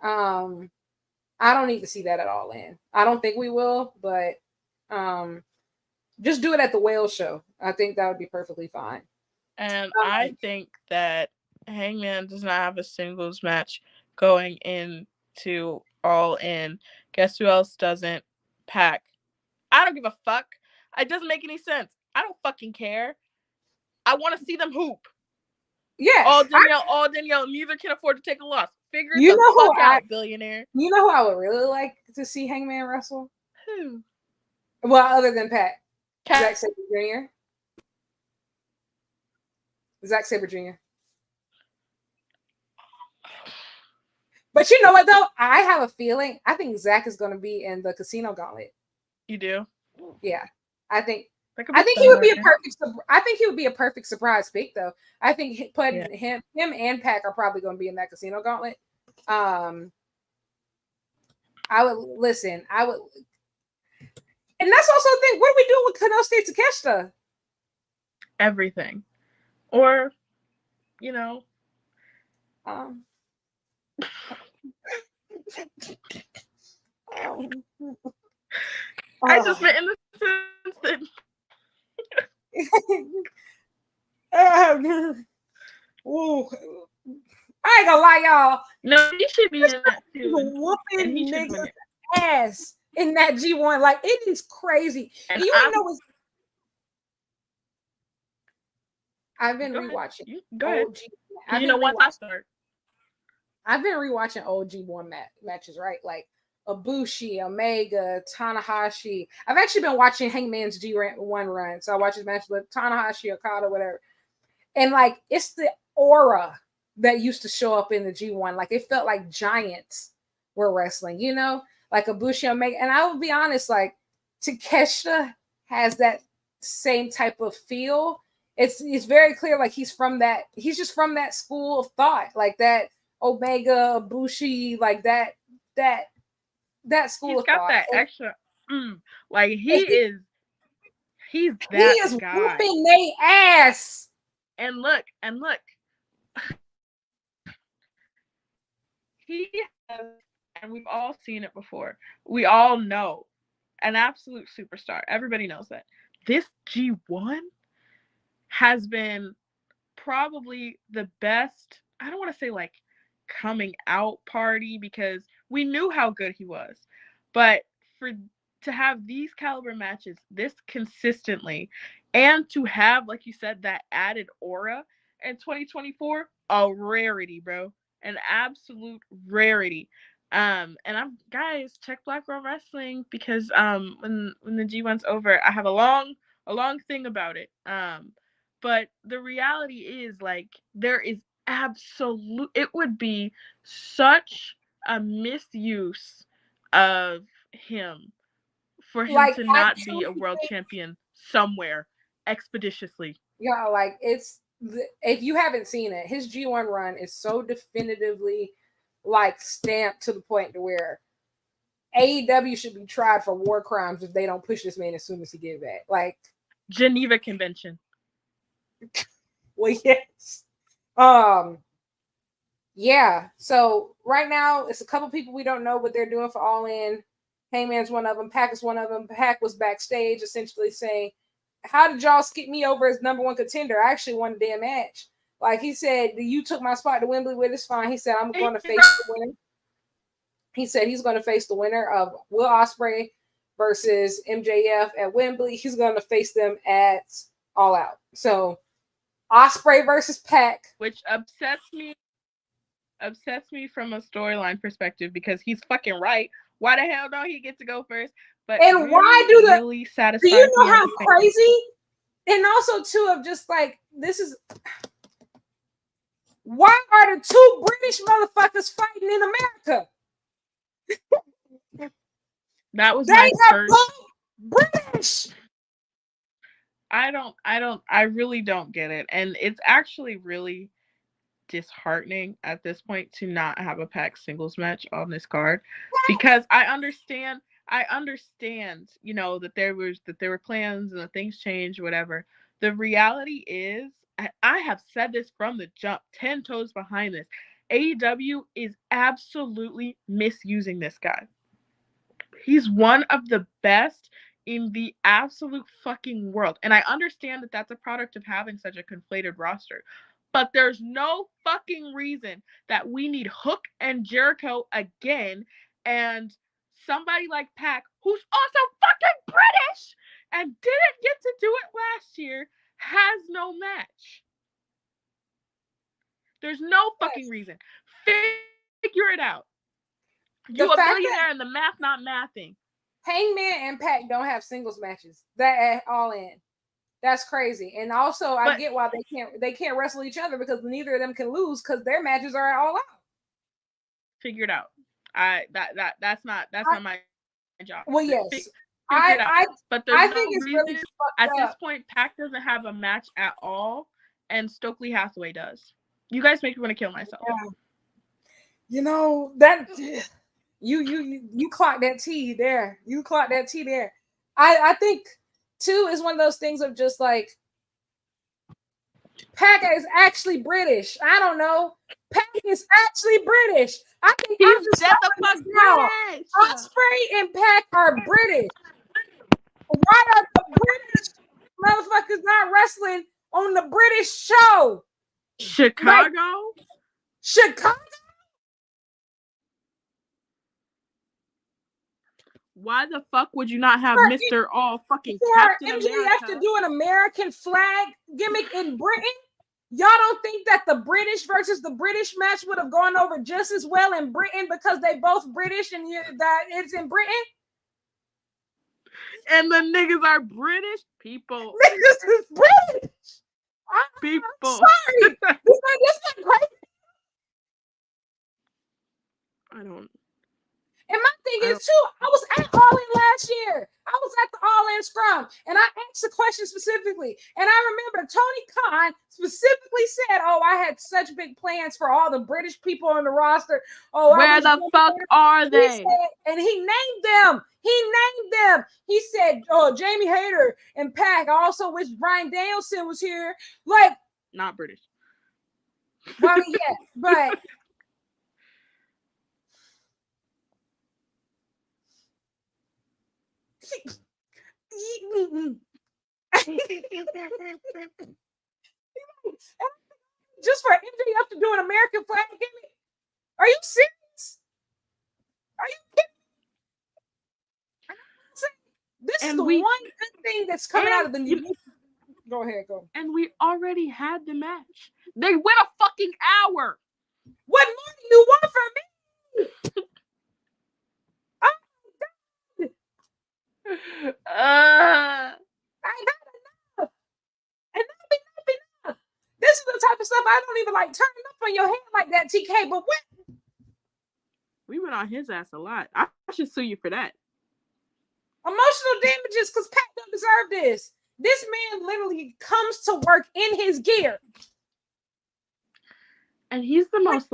I don't need to see that at all in. I don't think we will, but just do it at the Whale show. I think that would be perfectly fine. And I think that Hangman does not have a singles match going into All In. Guess who else doesn't? Pac. I don't give a fuck. It doesn't make any sense. I don't fucking care. I want to see them hoop. Yes. All Danielle, neither can afford to take a loss. Figure it You the know who fuck out, billionaire. you know who I would really like to see Hangman wrestle? Who? Well, other than Pat. Cat. Zack Sabre Jr. Zack Sabre Jr. But you know what though? I have a feeling. I think Zach is going to be in the Casino Gauntlet. You do? Yeah, I think. I think he would be a perfect. I think he would be a perfect surprise pick, though. I think putting him and Pac are probably going to be in that Casino Gauntlet. I would listen. I would, and that's also the thing. What are we doing with Konosuke Takeshita? Everything, or I just meant in the sense that ooh, I ain't gonna lie, y'all. No, he should be in that too. Whooping niggas ass in that G1. Like, it is crazy. And you wanna know what's I've been rewatching. Go ahead. You know, once I start. I've been rewatching old G1 matches, right? Like Ibushi, Omega, Tanahashi. I've actually been watching Hangman's G1 run. So I watch his matches with Tanahashi, Okada, whatever. And like, it's the aura that used to show up in the G1. Like, it felt like giants were wrestling, you know? Like Ibushi, Omega. And I will be honest, like, Takeshita has that same type of feel. It's very clear, like, he's just from that school of thought, like that Omega, Ibushi, like that school of thought. He's got that extra, like he's that he is guy. whooping they ass. And look, he has, and we've all seen it before. We all know, an absolute superstar. Everybody knows that. This G1 has been probably the best, I don't want to say like coming out party, because we knew how good he was, but to have these caliber matches this consistently, and to have, like you said, that added aura in 2024, a rarity, bro, an absolute rarity. And I'm, guys, check Black Girl Wrestling, because when the G1's over, I have a long thing about it. But the reality is, like, there is it would be such a misuse of him for him to not be a world champion somewhere expeditiously. Yeah, like, if you haven't seen it, his G1 run is so definitively like stamped to the point to where AEW should be tried for war crimes if they don't push this man as soon as he gets back. Like, Geneva Convention. Well, yes. Yeah. So right now it's a couple people we don't know what they're doing for All In. Hangman's one of them. Pac is one of them. Pac was backstage essentially saying, "How did y'all skip me over as number one contender? I actually won a damn match." Like, he said, "You took my spot to Wembley with. It's fine." He said, "I'm going to face the winner." He said he's going to face the winner of Will Ospreay versus MJF at Wembley. He's going to face them at All Out. So Ospreay versus Pac, which upsets me from a storyline perspective, because he's fucking right. Why the hell don't he get to go first? But and really, why do really satisfied? Do you know how crazy? And also too, of just like, this is, why are the two British motherfuckers fighting in America? That was my first. British. I really don't get it. And it's actually really disheartening at this point to not have a Pac singles match on this card, because I understand, you know, that there were plans and that things changed, whatever. The reality is, I have said this from the jump, 10 toes behind this. AEW is absolutely misusing this guy. He's one of the best in the absolute fucking world. And I understand that that's a product of having such a conflated roster. But there's no fucking reason that we need Hook and Jericho again, and somebody like Pac, who's also fucking British and didn't get to do it last year, has no match. There's no fucking reason. Figure it out. You The a fact billionaire and the math not mathing. Hangman and Pac don't have singles matches that at All In. That's crazy. And also, I get why they can't wrestle each other because neither of them can lose because their matches are all out. Figure it out. That's not my job. Well, yes. Figure it out. But there's no it's reason really at this point Pac doesn't have a match at all, and Stokely Hathaway does. You guys make me want to kill myself. Yeah. You know that you clocked that T there. You clocked that T there. I think too is one of those things of just like Pac is actually British. I don't know. Pac is actually British. I think he's just the fuck British. Ospreay and Pac are British. Why are the British motherfuckers not wrestling on the British show? Chicago? Like, Chicago? Why the fuck would you not have Mr. All fucking Captain MJF to do an American flag gimmick in Britain? Y'all don't think that the British versus the British match would have gone over just as well in Britain because they both British and that it's in Britain? And the niggas are British people. Niggas is British. People. I'm sorry. This is crazy. I don't. And my thing is too, I was at All In last year. I was at the All In Scrum, and I asked the question specifically. And I remember Tony Khan specifically said, "Oh, I had such big plans for all the British people on the roster. Oh, where the fuck are they?" And he named them. He said, "Oh, Jamie Hayter and Pac. I also wish Bryan Danielson was here." Like, not British. Well, yeah, but. Just for MJF to do an American flag gimmick? Are you serious? Are you kidding? This is the one good thing that's coming out of the new. Go ahead, go. And we already had the match. They went a fucking hour. What more do you want from me? I got enough. Enough. This is the type of stuff I don't even like turning up on your head like that, TK. But what? We went on his ass a lot. I should sue you for that. Emotional damages because Pac don't deserve this. This man literally comes to work in his gear. And he's the most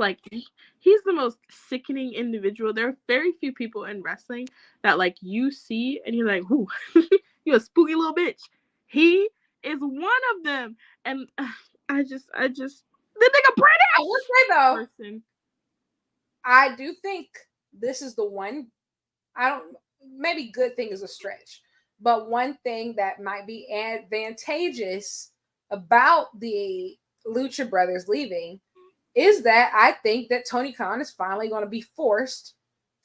he's the most sickening individual. There are very few people in wrestling that like you see and you're like, "Ooh, you're a spooky little bitch." He is one of them. And I just the nigga British. I will say though, person. I do think this is the one. Maybe good thing is a stretch, but one thing that might be advantageous about the Lucha Brothers leaving is that I think that Tony Khan is finally going to be forced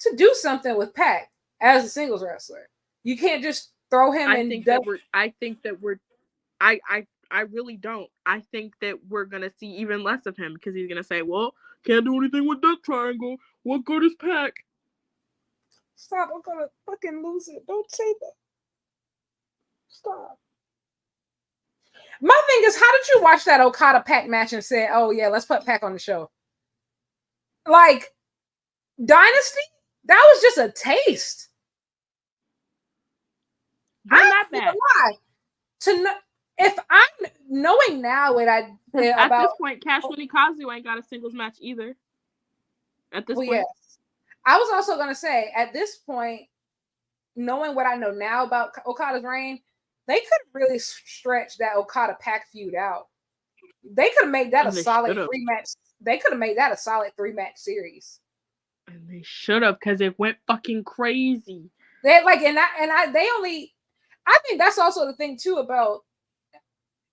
to do something with Pac as a singles wrestler. You can't just throw him in. I really don't. I think that we're going to see even less of him because he's going to say, "Well, can't do anything with that triangle. What good is Pac?" Stop, I'm going to fucking lose it. Don't say that. Stop. My thing is, how did you watch that Okada Pac match and say, "Oh yeah, let's put Pac on the show"? Like Dynasty, that was just a taste. Not bad. If I'm knowing now what I at this point, Cash Money Kazu ain't got a singles match either. At this point, yes. I was also gonna say at this point, knowing what I know now about Okada's reign. They could really stretch that Okada Pac feud out. They could have made that a solid 3-match. They could have made that a solid 3-match series. And they should have, because it went fucking crazy. They I think that's also the thing too about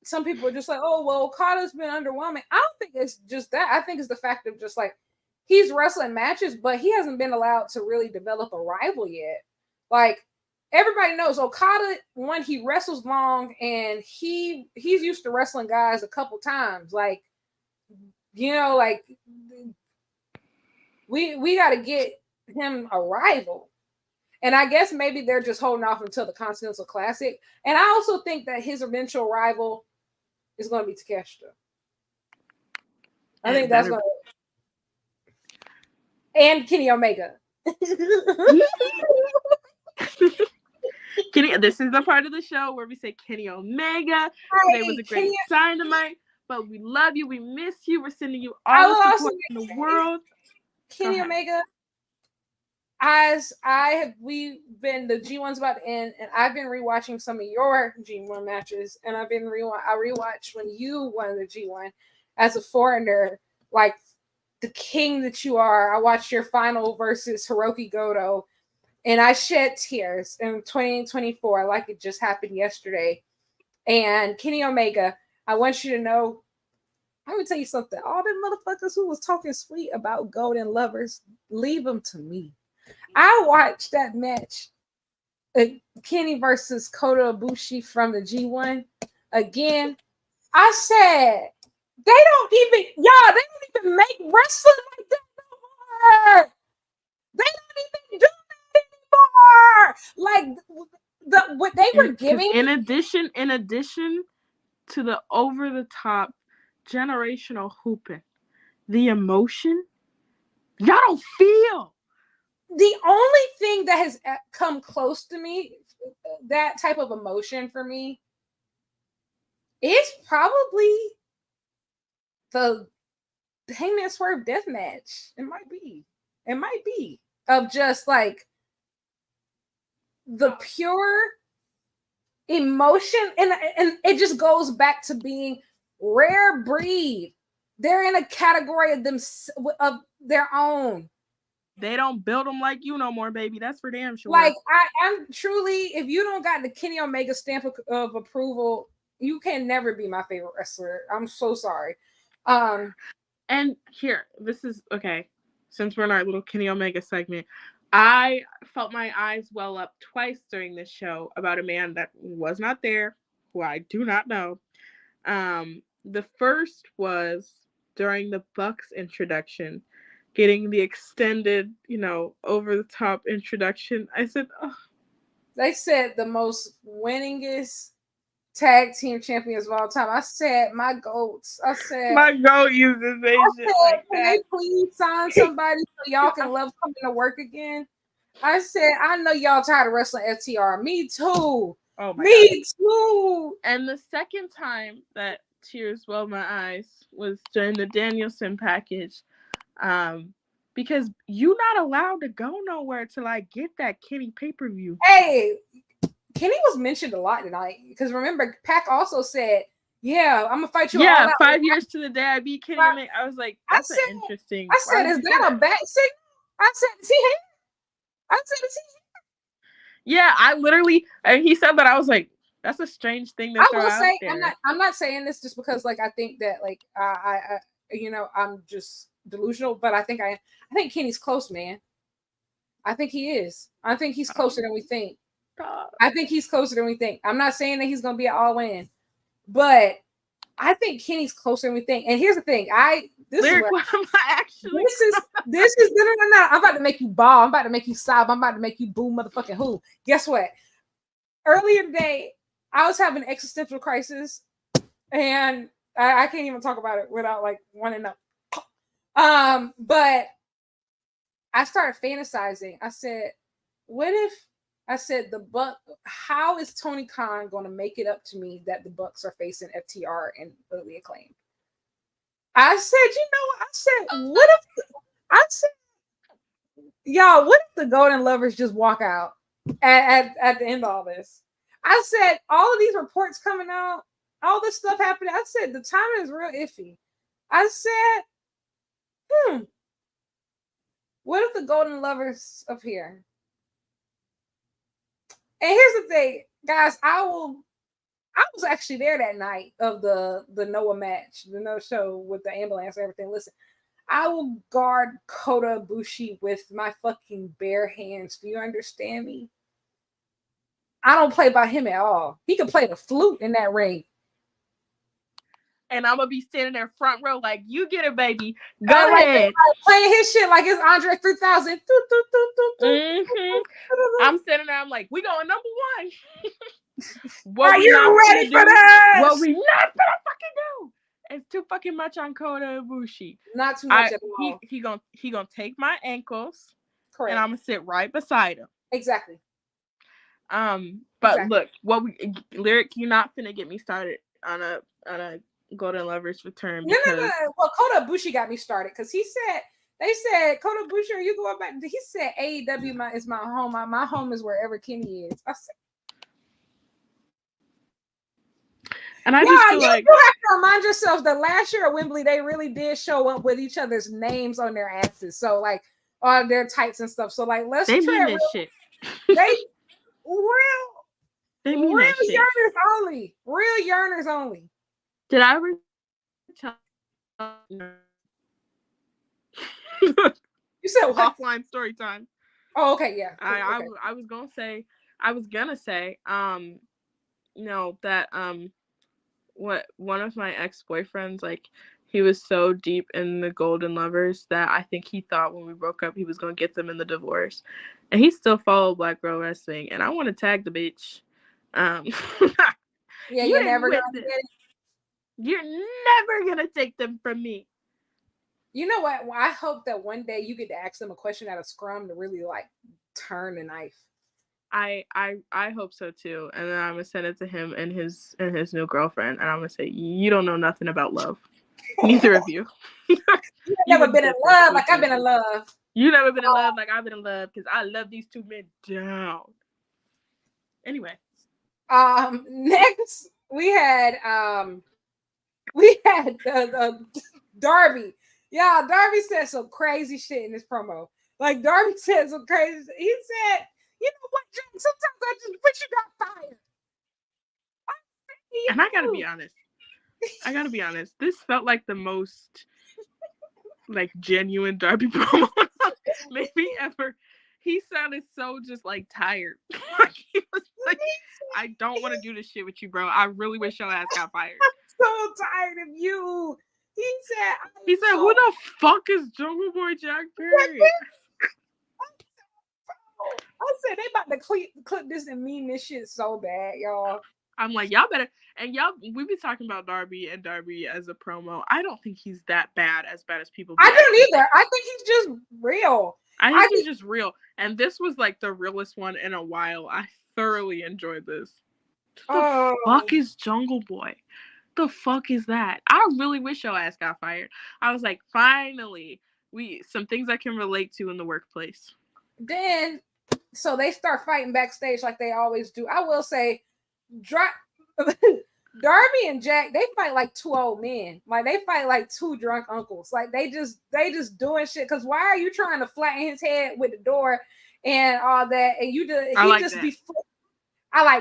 some people are just like, "Oh well, Okada's been underwhelming." I don't think it's just that. I think it's the fact of just like he's wrestling matches, but he hasn't been allowed to really develop a rival yet. Like. Everybody knows Okada, when he wrestles long and he's used to wrestling guys a couple times. Like You know, like we got to get him a rival. And I guess maybe they're just holding off until the Continental Classic. And I also think that his eventual rival is going to be Takeshita. I think that's going to. And Kenny Omega. Kenny, this is the part of the show where we say Kenny Omega. Today was a great Dynamite, but we love you. We miss you. We're sending you all the support in the world. Kenny Omega. We've been the G1's about to end, and I've been rewatching some of your G1 matches, and I rewatched when you won the G1 as a foreigner, like the king that you are. I watched your final versus Hiroki Goto, and I shed tears in 2024, like it just happened yesterday. And Kenny Omega, I want you to know, I would tell you something. All them motherfuckers who was talking sweet about Golden Lovers, leave them to me. I watched that match, Kenny versus Kota Ibushi from the G1 again. I said, they don't even make wrestling like that no more. They don't even do that anymore. Like what they were giving. In addition to the over the top generational hooping, the emotion, y'all don't feel. The only thing that has come close to me, that type of emotion for me, is probably the Hangman Swerve death match. It might be of just like the pure emotion, and it just goes back to being rare breed. They're in a category of their own. They don't build them like you no more, baby. That's for damn sure. Like I'm truly, if you don't got the Kenny Omega stamp of approval, you can never be my favorite wrestler. I'm so sorry. And here, this is okay. Since we're in our little Kenny Omega segment, I felt my eyes well up twice during this show about a man that was not there, who I do not know. The first was during the Bucks introduction, getting the extended, over the top introduction. I said, oh. They said the most winningest tag team champions of all time. I said my goats. I said my goat uses shit like that. Can they please sign somebody so y'all can love coming to work again? I said, I know y'all tired of wrestling FTR. Me too. Oh my Me God. Too. And the second time that tears welled my eyes was during the Danielson package. Because you're not allowed to go nowhere till I get that Kenny pay-per-view. Hey, Kenny was mentioned a lot tonight. Because remember, Pac also said, yeah, I'm going to fight you all out. 5 years to the day I beat Kenny. I was like, that's interesting. I said, is that a bat signal? I said, is he here? I said, is he here? Yeah, I literally, and he said that, I was like, that's a strange thing to throw out there. I'm not saying this just because, like, I think that, like, I'm just delusional, but I think Kenny's close, man. I think he is. I think he's closer than we think. I'm not saying that he's gonna be an all-in, but I think Kenny's closer than we think. And here's the thing: this is no. I'm about to make you bawl. I'm about to make you sob. I'm about to make you boom, motherfucking who? Guess what? Earlier today, I was having an existential crisis, and I can't even talk about it without like wanting to. But I started fantasizing. I said, what if the Buck, how is Tony Khan going to make it up to me that the Bucks are facing FTR and Early Acclaim? I said, what if the Golden Lovers just walk out at the end of all this? I said, all of these reports coming out, all this stuff happening, I said, the timing is real iffy. I said, what if the Golden Lovers appear? And here's the thing, guys, I was actually there that night of the Noah match, the no show with the ambulance and everything. Listen, I will guard Kota Ibushi with my fucking bare hands. Do you understand me? I don't play by him at all. He can play the flute in that ring. and I'm gonna be standing there front row like, you get it, baby. Go like, ahead. Playing his shit like it's Andre 3000. I'm standing there. I'm like, we going number one. Are you ready for this? What we not gonna fucking do? It's too fucking much on Kota Ibushi. Not too much at all. He gonna take my ankles. Correct. And I'm gonna sit right beside him. Exactly. But look, Lyric, you're not finna get me started on a Golden Lovers return. Because... No. Well, Kota Ibushi got me started because they said, Kota Ibushi, are you going back? He said AEW is my home. My home is wherever Kenny is. I said, and I just feel like you have to remind yourself that last year at Wembley, they really did show up with each other's names on their asses. So like on their tights and stuff. So like let's they mean this shit. They mean real that shit. yearners only. Real yearners only. Did I ever tell you said what? Offline story time. Oh, okay, yeah. I was gonna say that what one of my ex-boyfriends, like, he was so deep in the Golden Lovers that I think he thought when we broke up he was gonna get them in the divorce, and he still followed Black Girl Wrestling, and I want to tag the bitch. Yeah, you're never gonna get it. You're never gonna take them from me. You know what? Well, I hope that one day you get to ask them a question at a scrum to really like turn the knife. I hope so too, and then I'm gonna send it to him and his new girlfriend, and I'm gonna say, you don't know nothing about love, neither of you. You've never been in love like I've been in love. You never been in love like I've been in love, because I love these two men down. Anyway, next we had the Darby. Yeah, Darby said some crazy shit in this promo. Like Darby said some crazy. He said, "You know what, Jim? Sometimes I just wish you got fired." And I gotta be honest. This felt like the most like genuine Darby promo maybe ever. He sounded so just like tired. Like he was like, I don't want to do this shit with you, bro. I really wish your ass got fired. I'm so tired of you. He said, who the fuck is Jungle Boy Jack Perry? I said, they about to clip this and mean this shit so bad, y'all. I'm like, y'all better, and y'all, we be talking about Darby as a promo. I don't think he's that bad as people. I don't either. I think he's just real. I think he's just real. And this was like the realest one in a while. I thoroughly enjoyed this. The fuck is Jungle Boy? The fuck is that? I really wish your ass got fired. I was like, finally, some things I can relate to in the workplace. Then, so they start fighting backstage like they always do. I will say, Darby and Jack, they fight like two old men. Like they fight like two drunk uncles. Like they just doing shit. Cause why are you trying to flatten his head with the door and all that? And you just I like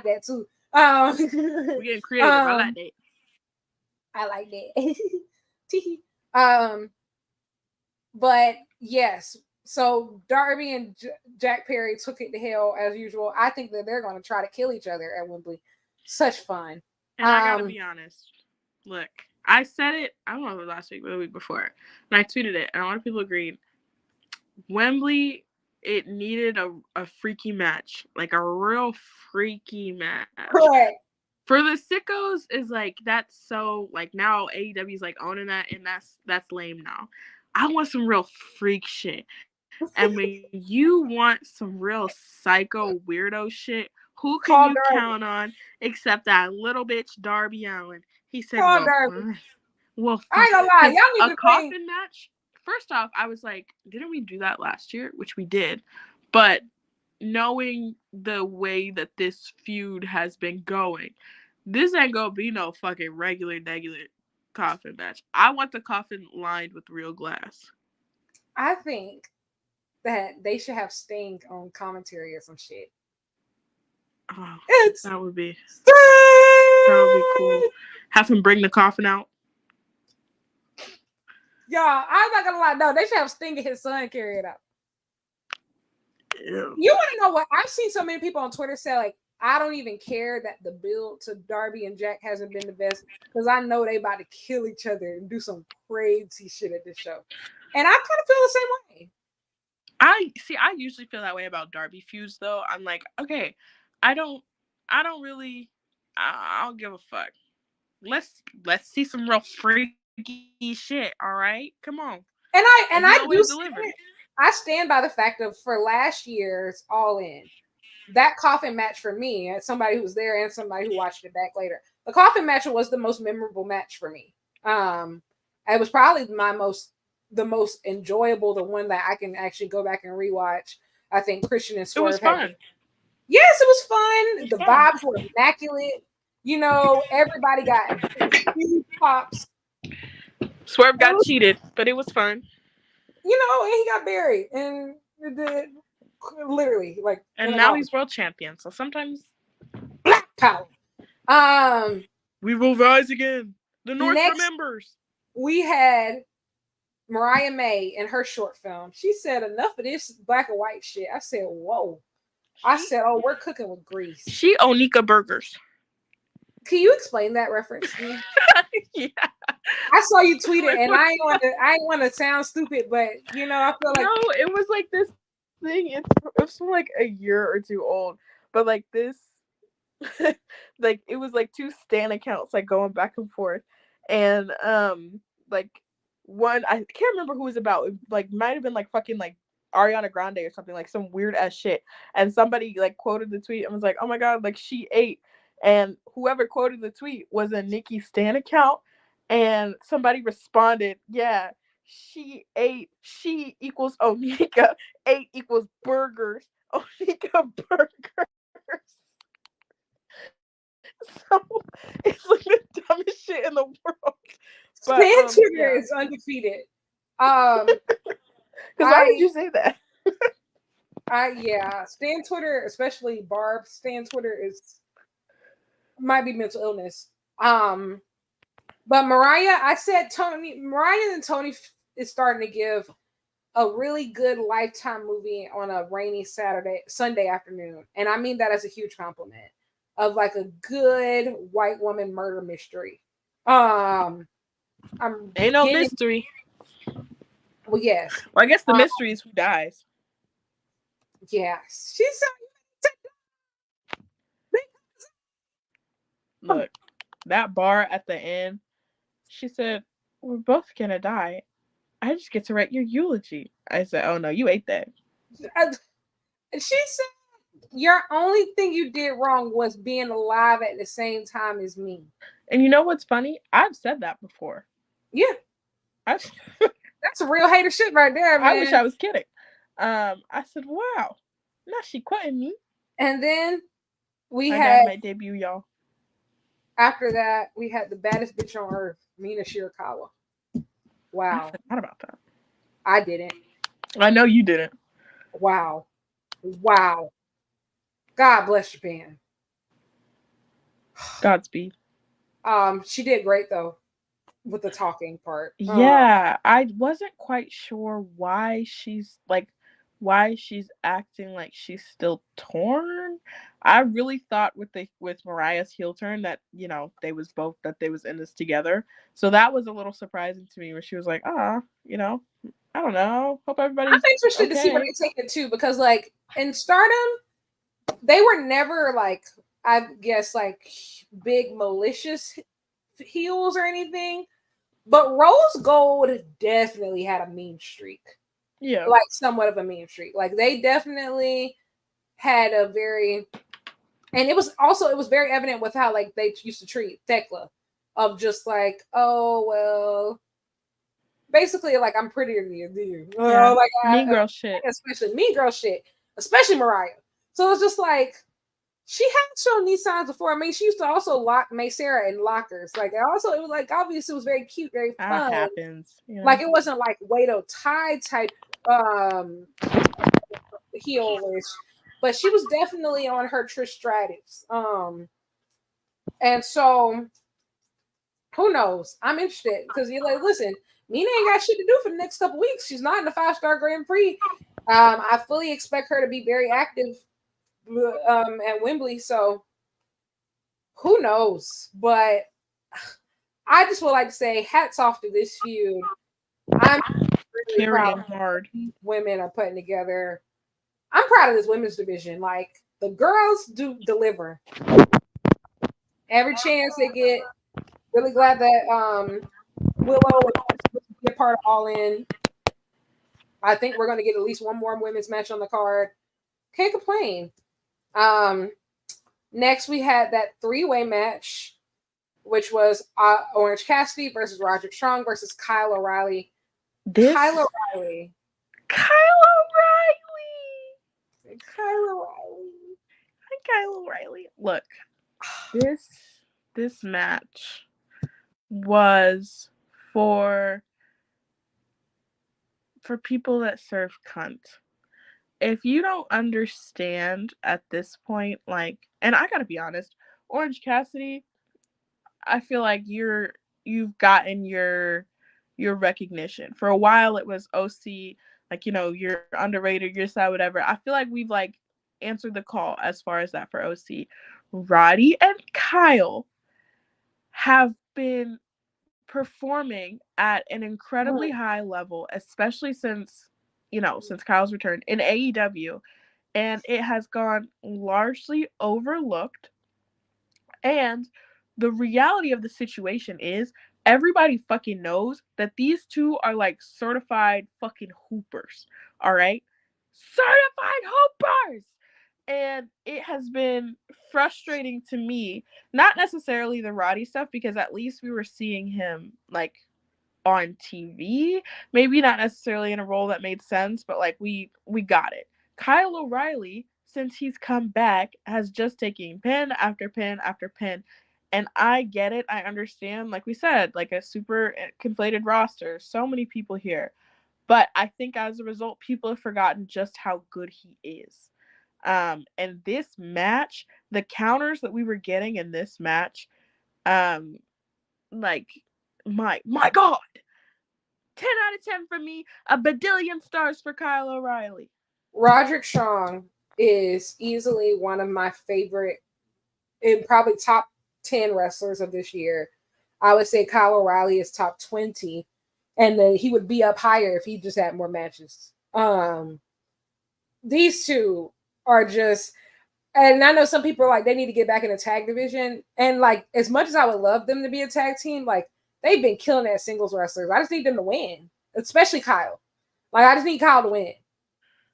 that too. We're getting creative. I like that. I like that. But yes, so Darby and Jack Perry took it to hell as usual. I think that they're going to try to kill each other at Wembley. Such fun. And I gotta be honest. Look, I said it, I don't know if it was last week or the week before, and I tweeted it, and a lot of people agreed. Wembley, it needed a freaky match, like a real freaky match. Correct. For the sickos, is like, that's so, like, now AEW's like owning that, and that's lame now. I want some real freak shit. And when you want some real psycho weirdo shit, who can you count on except that little bitch Darby Allin? He said, well, I ain't gonna lie, y'all need a coffin match. First off, I was like, didn't we do that last year? Which we did. But knowing the way that this feud has been going, this ain't gonna be no fucking regular coffin match. I want the coffin lined with real glass. I think that they should have Sting on commentary or some shit. Oh, that would be cool. Have him bring the coffin out. Y'all, I'm not gonna lie. No, they should have Sting and his son carry it out. Ew. You want to know what? I've seen so many people on Twitter say, like, I don't even care that the build to Darby and Jack hasn't been the best because I know they about to kill each other and do some crazy shit at this show. And I kind of feel the same way. I usually feel that way about Darby feuds though. I'm like, okay, I don't really I don't give a fuck. Let's see some real freaky shit, all right? Come on. And I always do deliver. I stand by the fact of for last year's All In, that coffin match for me, as somebody who was there and somebody who watched it back later, the coffin match was the most memorable match for me. It was probably the most enjoyable, the one that I can actually go back and rewatch. I think Christian and Swerve had. Yes, it was fun. The vibes were immaculate. You know, everybody got huge pops. Swerve got cheated, but it was fun. You know, and he got buried, and literally like. And now he's world champion. So sometimes black power. We will rise again. The North remembers. We had Mariah May in her short film. She said, "Enough of this black and white shit." I said, "Whoa." I said, "Oh, we're cooking with grease." She Onika burgers. Can you explain that reference to me? Yeah. I saw you tweet it, and I ain't want to sound stupid, but you know, I feel like no, it was like this thing. It's from like a year or two old, but like this, like it was like two Stan accounts like going back and forth, and like one I can't remember who it was about. It, like might have been like fucking like Ariana Grande or something, like some weird ass shit, and somebody like quoted the tweet and was like, "Oh my god, like she ate." And whoever quoted the tweet was a Nikki Stan account. And somebody responded, yeah, she ate, she equals Onika, 8 equals burgers, Onika burgers. So it's like the dumbest shit in the world. Stan Twitter is undefeated. Because why would you say that? Stan Twitter, especially Barb, Stan Twitter might be mental illness. But Mariah, I said Mariah and Tony is starting to give a really good Lifetime movie on a rainy Sunday afternoon. And I mean that as a huge compliment of like a good white woman murder mystery. Ain't no mystery. Well, yes. Well, I guess the mystery is who dies. Yes. She's Look, that bar at the end, she said, "We're both gonna die. I just get to write your eulogy." I said, "Oh no, you ate that." She said, "Your only thing you did wrong was being alive at the same time as me." And you know what's funny? I've said that before. Yeah. That's a real hater shit right there, man. I wish I was kidding. I said, "Wow, now she quitting me." And then we my had Dynamite debut, y'all. After that, we had the baddest bitch on earth, Mina Shirakawa. Wow. I forgot about that. I didn't. I know you didn't. Wow. God bless Japan. Godspeed. She did great though with the talking part. Yeah, I wasn't quite sure why she's acting like she's still torn. I really thought with Mariah's heel turn that, you know, they was in this together. So that was a little surprising to me when she was like, you know, I don't know. Hope everybody's I'm interested to see where they take it too, because like in Stardom, they were never like, I guess, like big malicious heels or anything. But Rose Gold definitely had a mean streak. Yeah. Like somewhat of a mean streak. Like they definitely had a very, and it was very evident with how like they used to treat Thekla, of just like, oh well, basically like I'm prettier than you. Yeah. Like mean girl shit. Especially mean girl shit. Especially Mariah. So it's just like she hadn't shown these signs before. I mean, she used to also lock May Sarah in lockers. Like also it was like obviously it was very cute, very fun. That happens. You know? Like it wasn't like Wato Tai type heelish, but she was definitely on her Trish Stratus. And so who knows? I'm interested because you're like, listen, Mina ain't got shit to do for the next couple weeks. She's not in the 5-star Grand Prix. I fully expect her to be very active at Wembley. So who knows? But I just would like to say hats off to this feud. I'm really proud of hard. these women are putting together. I'm proud of this women's division. Like the girls do deliver every chance they get. Really glad that Willow is be a part of All In. I think we're going to get at least one more women's match on the card. Can't complain. Next, we had that three-way match, which was Orange Cassidy versus Roderick Strong versus Kyle O'Reilly. Kyle O'Reilly. Look, this match was for people that serve cunt. If you don't understand at this point, like, and I gotta be honest, Orange Cassidy, I feel like you've gotten your recognition. For a while it was OC, like, you're underrated, your side, whatever. I feel like we've like answered the call as far as that for OC. Roddy and Kyle have been performing at an incredibly high level, especially since Kyle's return in AEW, and it has gone largely overlooked. And the reality of the situation is everybody fucking knows that these two are like certified fucking hoopers. All right? Certified hoopers. And it has been frustrating to me, not necessarily the Roddy stuff, because at least we were seeing him like on TV, maybe not necessarily in a role that made sense, but like we got it. Kyle O'Reilly, since he's come back, has just taken pin after pin after pin. And I get it. I understand. Like we said, like a super conflated roster. So many people here. But I think as a result, people have forgotten just how good he is. And this match, the counters that we were getting in this match, like, my God. 10 out of 10 for me. A badillion stars for Kyle O'Reilly. Roderick Strong is easily one of my favorite and probably top 10 wrestlers of this year. I would say Kyle O'Reilly is top 20, and then he would be up higher if he just had more matches. These two are just, and I know some people are like, they need to get back in the tag division. And like, as much as I would love them to be a tag team, like, they've been killing as singles wrestlers. I just need them to win, especially Kyle. Like, I just need Kyle to win.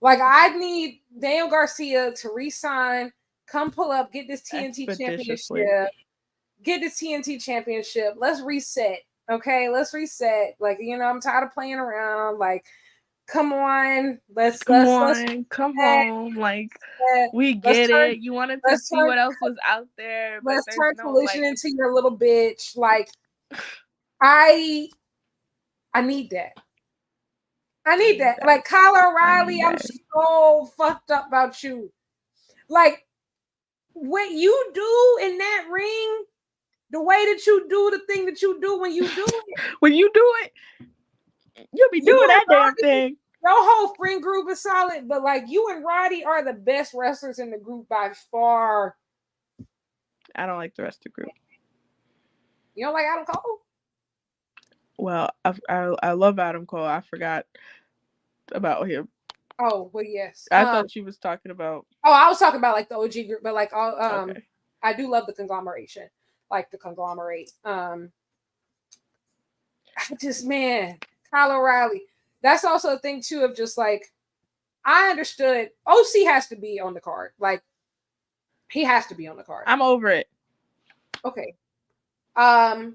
Like, I need Daniel Garcia to re-sign, come pull up, get this TNT championship. Get this TNT championship. Let's reset. Okay, let's reset. Like, I'm tired of playing around. Like, come on. Come home. Like, we get it. You wanted to see what else was out there. But let's turn Collision into your little bitch. Like, I need that. I need that. Like, Kyle O'Reilly, I'm so fucked up about you. Like, what you do in that ring, the way that you do the thing that you do when you do it. When you do it, you'll be doing that damn thing. Your whole friend group is solid, but like, you and Roddy are the best wrestlers in the group by far. I don't like the rest of the group. You don't like Adam Cole? Well, I love Adam Cole. I forgot about him. Oh, well, yes. I thought she was talking about. Oh, I was talking about like the OG group, but like all Okay. I do love the conglomeration. Like the conglomerate. I just, man, Kyle O'Reilly. That's also a thing too of just like, I understood OC has to be on the card. Like, he has to be on the card. I'm over it. Okay. I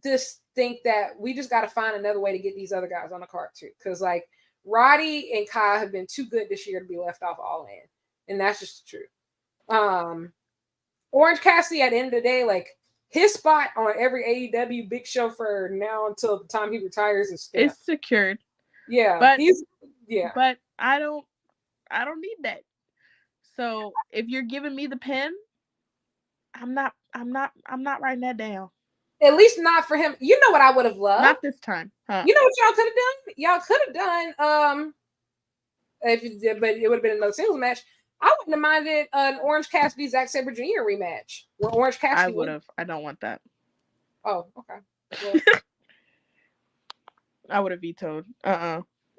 just think that we just got to find another way to get these other guys on the card too. Because like, Roddy and Kyle have been too good this year to be left off All In. And that's just the truth. Orange Cassidy, at the end of the day, like, his spot on every AEW big show for now until the time he retires is it's secured. Yeah. But but I don't need that. So if you're giving me the pin, I'm not writing that down. At least not for him. You know what I would have loved? Not this time. Huh? You know what y'all could have done? Y'all could have done if you did, but it would have been another singles match. I wouldn't have minded an Orange Cassidy Zack Sabre Jr. rematch where Orange Cassidy I would have. I don't want that. Oh, okay. Well, I would have vetoed.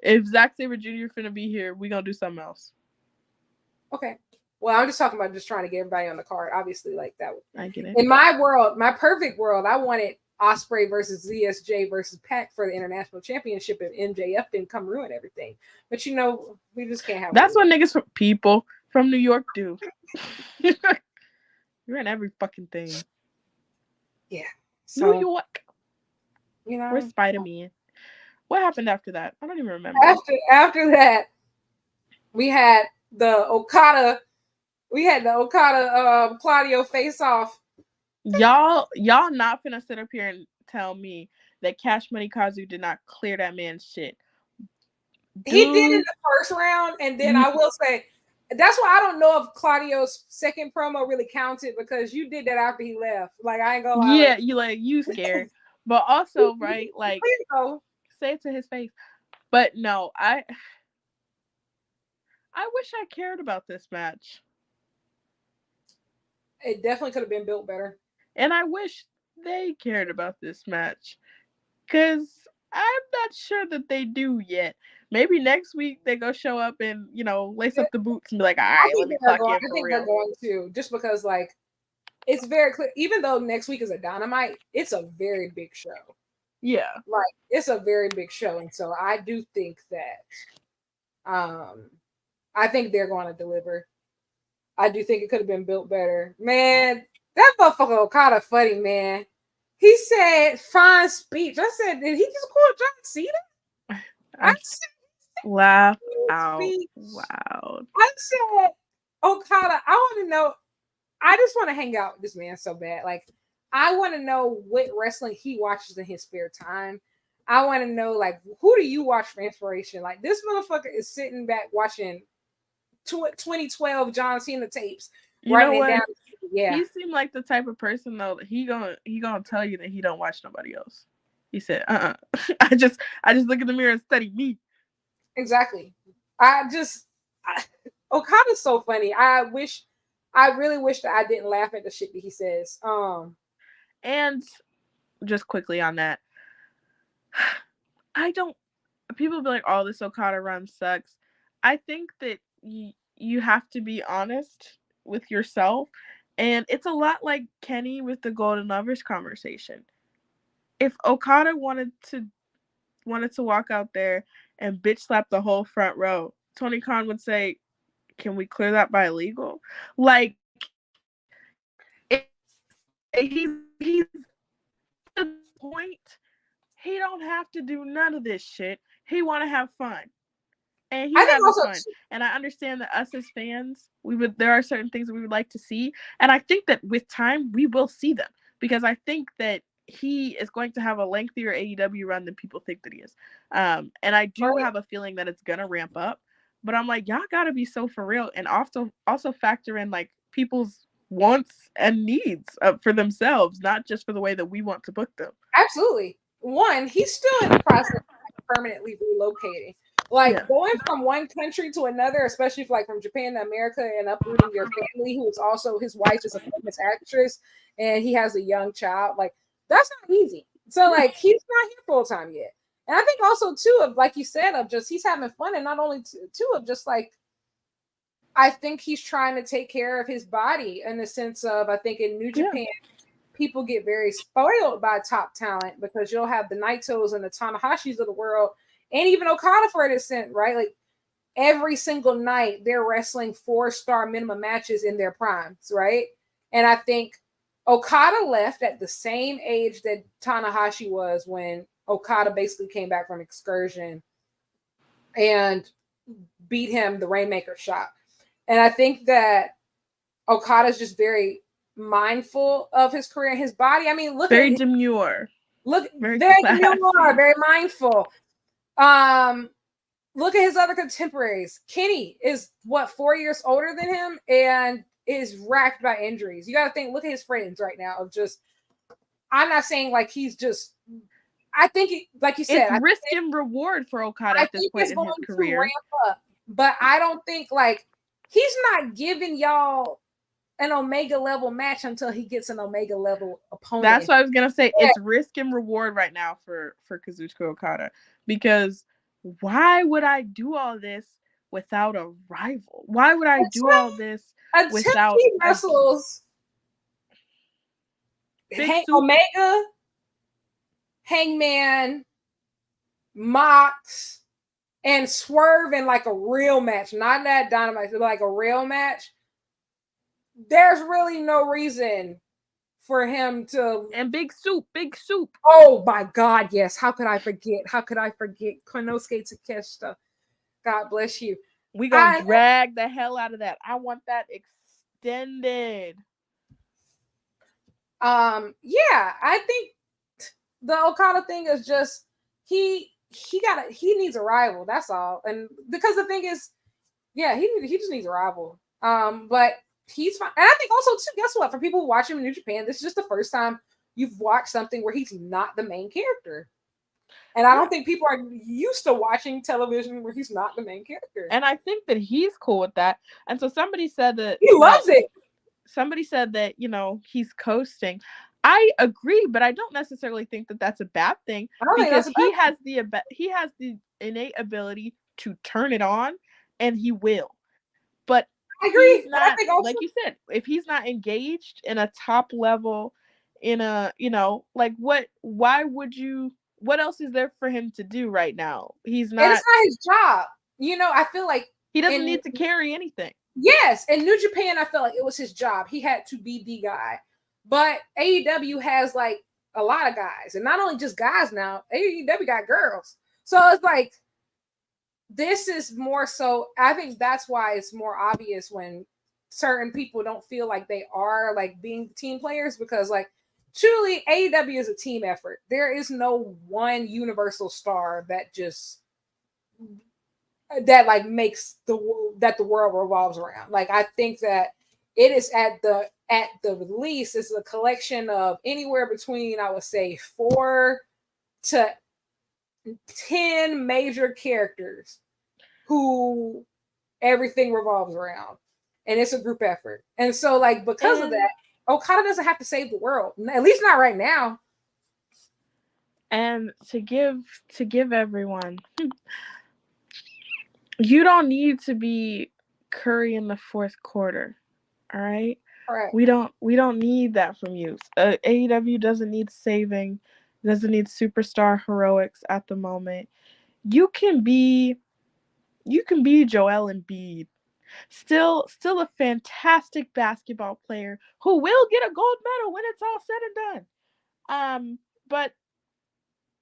If Zack Sabre Jr. finna be here, we gonna do something else. Okay. Well, I'm just talking about just trying to get everybody on the card. Obviously, like that. I get it. In my world, my perfect world, I wanted Ospreay versus ZSJ versus Pac for the international championship, and MJF didn't come ruin everything. But we just can't have. That's what niggas from people from New York do. You're in every fucking thing. Yeah. So, New York. Where's Spider-Man? What happened after that? I don't even remember. After that, we had the Okada. We had the Okada Claudio face off. Y'all not finna sit up here and tell me that Cash Money Kazu did not clear that man's shit. Dude, he did in the first round, and then I will say that's why I don't know if Claudio's second promo really counted because you did that after he left. Like I ain't gonna lie. Yeah, you scared, but also right, like say it to his face. But no, I wish I cared about this match. It definitely could have been built better. And I wish they cared about this match. Because I'm not sure that they do yet. Maybe next week they go show up and, lace up the boots and be like, all right, let me clock in for real. I think they're going to. Just because, like, it's very clear. Even though next week is a Dynamite, it's a very big show. Yeah. Like, it's a very big show. And so I do think that I think they're going to deliver. I do think it could have been built better. Man, that motherfucker Okada funny, man. He said fine speech. I said, did he just call John Cena? I said, laugh out loud. I said, Okada, I want to know. I just want to hang out with this man so bad. Like, I want to know what wrestling he watches in his spare time. I want to know, like, who do you watch for inspiration? Like, this motherfucker is sitting back watching 2012 John Cena tapes. You know what? Yeah. He seemed like the type of person though that he gonna tell you that he don't watch nobody else. He said, I just look in the mirror and study me. Exactly. Okada's so funny. I really wish that I didn't laugh at the shit that he says. And just quickly on that, people be like, oh, this Okada run sucks. I think that you have to be honest with yourself. And it's a lot like Kenny with the Golden Lovers conversation. If Okada wanted to walk out there and bitch slap the whole front row, Tony Khan would say, can we clear that by legal? Like, he's to the point, he don't have to do none of this shit. He want to have fun. And he's having fun. And I understand that us as fans, there are certain things that we would like to see. And I think that with time, we will see them. Because I think that he is going to have a lengthier AEW run than people think that he is. And I do have a feeling that it's going to ramp up. But I'm like, y'all got to be so for real. And also factor in, like, people's wants and needs for themselves, not just for the way that we want to book them. Absolutely. One, he's still in the process of permanently relocating. Like going from one country to another, especially from Japan to America and uprooting your family, who is also his wife is a famous actress and he has a young child. Like that's not easy. So like he's not here full time yet. And I think also too of like you said of just he's having fun and not only two of just like I think he's trying to take care of his body in the sense of I think in New Japan people get very spoiled by top talent because you'll have the Naitos and the Tanahashis of the world. And even Okada for an extent, right? Like every single night they're wrestling 4-star minimum matches in their primes, right? And I think Okada left at the same age that Tanahashi was when Okada basically came back from excursion and beat him the Rainmaker shot. And I think that Okada's just very mindful of his career and his body. I mean, look very demure. Very demure, very mindful. Look at his other contemporaries. Kenny is 4 years older than him and is racked by injuries. You got to think, look at his friends right now of just, I'm not saying like he's just, I think like you said, it's risk and reward for Okada at this point in his career. Ramp up, but I don't think like he's not giving y'all an Omega level match until he gets an Omega level opponent. That's what I was gonna say. Yeah. It's risk and reward right now for Kazuchika Okada, because why would I do all this without a rival? Why would I do all this without he wrestles Omega, Hangman, Mox, and Swerve in like a real match, not that Dynamite, but like a real match? There's really no reason for him to. And Big Soup. Oh my God, yes. How could I forget? Konosuke Takeshita. God bless you. We gonna drag the hell out of that. I want that extended. Yeah, I think the Okada thing is just he needs a rival. That's all. And because the thing is, yeah, he just needs a rival. But he's fine. And I think also too, guess what? For people who watch him in New Japan, this is just the first time you've watched something where he's not the main character. And I don't think people are used to watching television where he's not the main character. And I think that he's cool with that. And so somebody said that he loves it. Somebody said that, he's coasting. I agree, but I don't necessarily think that that's a bad thing, because he has the innate ability to turn it on, and he will. But I agree. Not, I think also, like you said, if he's not engaged in a top level, in a what else is there for him to do right now? He's not. And it's not his job. I feel like he doesn't need to carry anything. Yes, in New Japan, I felt like it was his job. He had to be the guy. But AEW has like a lot of guys, and not only just guys now. AEW got girls, so it's like this is more so. I think that's why it's more obvious when certain people don't feel like they are like being team players, because like truly AEW is a team effort. There is no one universal star that like makes the world revolves around. Like I think that it is at the least it's a collection of anywhere between, I would say, 4 to 10 major characters who everything revolves around, and it's a group effort. And so like because of that, Okada doesn't have to save the world, at least not right now. And to give everyone, you don't need to be Curry in the fourth quarter. All right. Correct. We don't need that from you. AEW doesn't need saving, doesn't need superstar heroics at the moment. You can be Joel Embiid, still a fantastic basketball player who will get a gold medal when it's all said and done.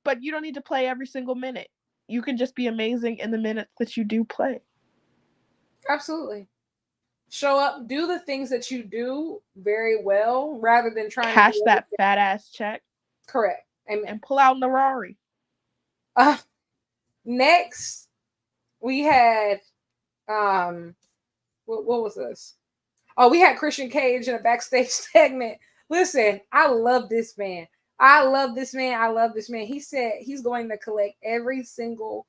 But you don't need to play every single minute. You can just be amazing in the minutes that you do play. Absolutely. Show up, do the things that you do very well, rather than trying to cash that fat ass check. Correct. Amen. And pull out the Rari. Next, we had what was this? Oh, we had Christian Cage in a backstage segment. Listen, I love this man. He said he's going to collect every single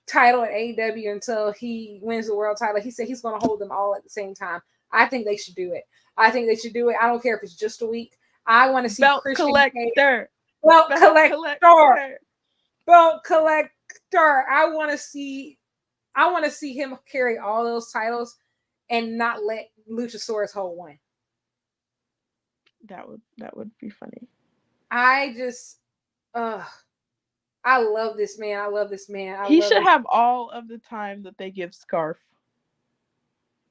title at AEW until he wins the world title. He said he's going to hold them all at the same time. I think they should do it. I don't care if it's just a week. I want to see belt Christian collector. Belt collector. I want to see him carry all those titles and not let Luchasaurus hold one. That would be funny. I love this man. He should have all of the time that they give Scarf.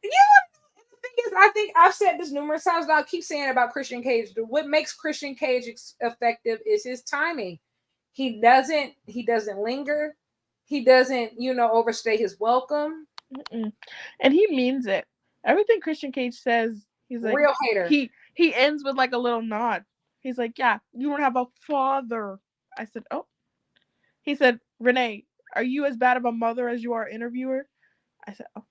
You know, the thing is, I think I've said this numerous times, but I'll keep saying it about Christian Cage. What makes Christian Cage effective is his timing. He doesn't linger. He doesn't, overstay his welcome. And he means it. Everything Christian Cage says, he's like real hater. He ends with like a little nod. He's like, yeah, you don't have a father. I said, oh. He said, Renee, are you as bad of a mother as you are interviewer? I said, oh.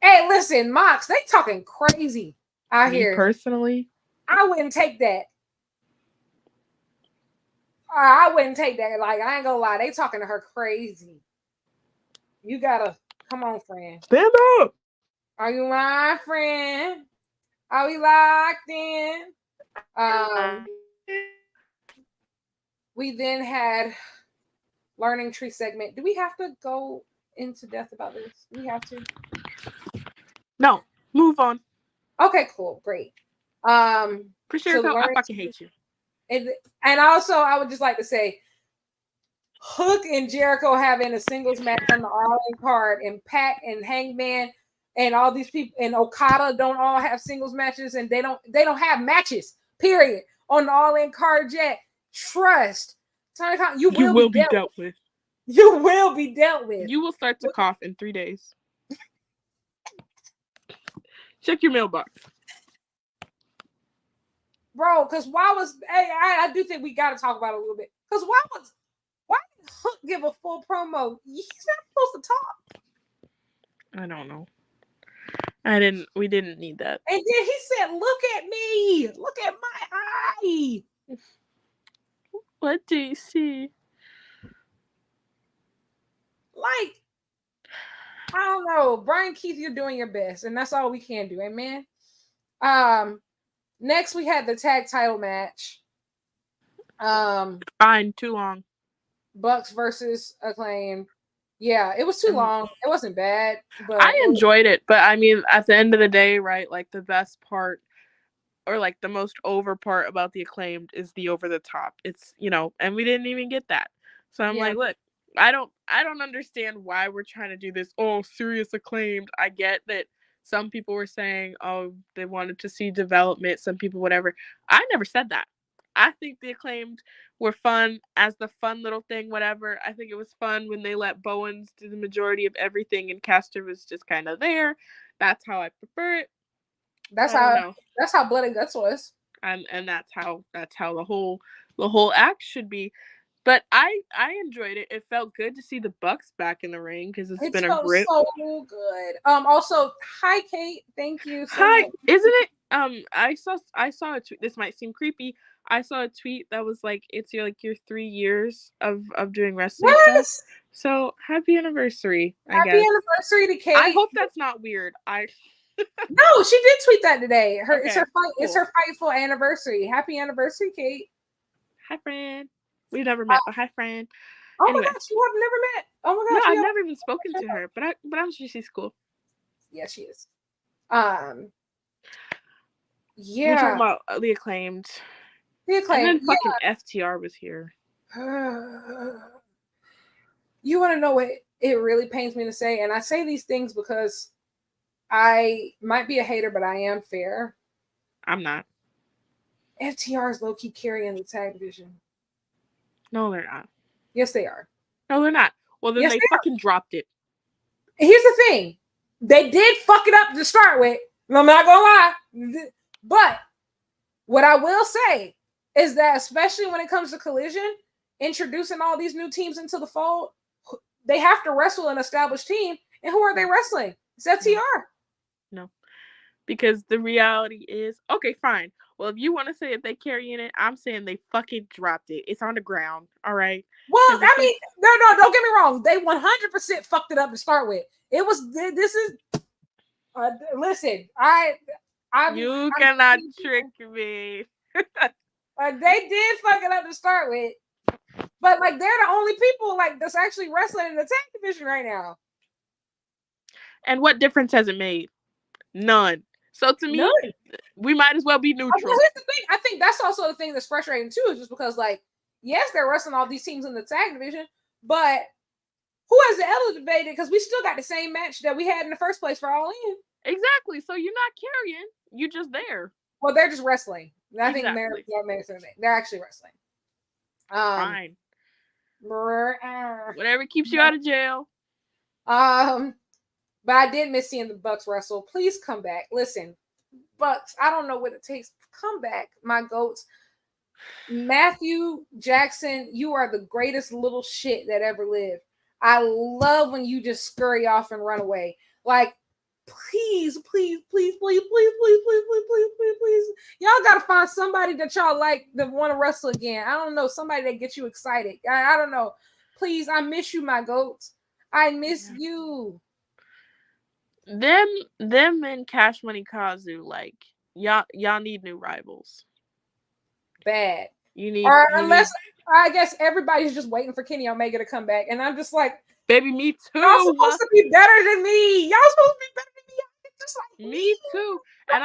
Hey, listen, Mox, they talking crazy out here. Personally, I wouldn't take that. I wouldn't take that. Like, I ain't gonna lie, they talking to her crazy. You gotta come on, friend. Stand up. Are you my friend? Are we locked in? We then had learning tree segment. Do we have to go into depth about this? Do we have to? No, move on. Okay, cool, great. Appreciate so I fucking hate you. And also, I would just like to say, Hook and Jericho having a singles match on the All-In card, and Pac and Hangman and all these people and Okada don't all have singles matches, and they don't have matches. Period on the All-In card yet. Trust, you will be dealt with. You will be dealt with. You will start to cough in 3 days. Check your mailbox. Bro, because I do think we got to talk about it a little bit. Because why did Hook give a full promo? He's not supposed to talk. I don't know. We didn't need that. And then he said, look at me. Look at my eye. What do you see? Like, I don't know. Brian Keith, you're doing your best. And that's all we can do. Amen. Next, we had the tag title match. Fine, too long. Bucks versus Acclaim. Yeah, it was too long. It wasn't bad, but I enjoyed it. But I mean, at the end of the day, right? Like the best part, or like the most over part about the Acclaimed is the over the top. It's and we didn't even get that. So I'm like, look, I don't understand why we're trying to do this. Oh, serious Acclaimed. I get that. Some people were saying, oh, they wanted to see development. Some people, whatever. I never said that. I think the Acclaimed were fun as the fun little thing, whatever. I think it was fun when they let Bowens do the majority of everything and Caster was just kind of there. That's how I prefer it. That's how Blood and Guts was. And that's how the whole act should be. But I enjoyed it. It felt good to see the Bucks back in the ring because it's been a grip. So good. Also, hi Kate, thank you. Hi, isn't it? I saw a tweet. This might seem creepy. I saw a tweet that was like, it's your 3 years of doing wrestling stuff. So happy anniversary! Happy anniversary to Kate. I hope that's not weird. No, she did tweet that today. Okay, it's her fightful anniversary. Happy anniversary, Kate. Hi, friend. We've never met, but hi, friend. Oh anyway. My gosh, you have never met. Oh my gosh. No, I've never even spoken to her, but I'm sure she's cool. Yeah, she is. Yeah. We're talking about the Acclaimed. And then fucking FTR was here. You want to know what it really pains me to say? And I say these things because I might be a hater, but I am fair. I'm not. FTR is low-key carrying the tag division. No, they're not. Yes, they are. No, they're not. Well, then they fucking dropped it. Here's the thing. They did fuck it up to start with. I'm not going to lie. But what I will say is that, especially when it comes to Collision, introducing all these new teams into the fold, they have to wrestle an established team. And who are they wrestling? It's FTR. No. Because the reality is, okay, fine. Well, if you want to say that they carrying it, I'm saying they fucking dropped it. It's on the ground, all right? Well, I mean, no, don't get me wrong. They 100% fucked it up to start with. It was, this is, listen, you cannot trick me. They did fuck it up to start with. But, like, they're the only people, like, that's actually wrestling in the tag division right now. And what difference has it made? None. So to me, we might as well be neutral. Well, here's the thing. I think that's also the thing that's frustrating too, is just because, like, yes, they're wrestling all these teams in the tag division, but who has elevated? Because we still got the same match that we had in the first place for All In. Exactly. So you're not carrying. You're just there. Well, they're just wrestling. I think they're actually wrestling. Fine. Whatever keeps you out of jail. But I did miss seeing the Bucks wrestle. Please come back. Listen, Bucks, I don't know what it takes. Come back, my goats. Matthew Jackson, you are the greatest little shit that ever lived. I love when you just scurry off and run away. Like, please. Y'all gotta find somebody that y'all like that want to wrestle again. I don't know, somebody that gets you excited. I don't know. Please, I miss you, my goats. I miss you. them and Cash Money Kazu, like y'all need new rivals. Bad. You need Or unless I guess everybody's just waiting for Kenny Omega to come back, and I'm just like, baby, me too. Y'all supposed to be better than me. Y'all supposed to be better than me. Just like me too. And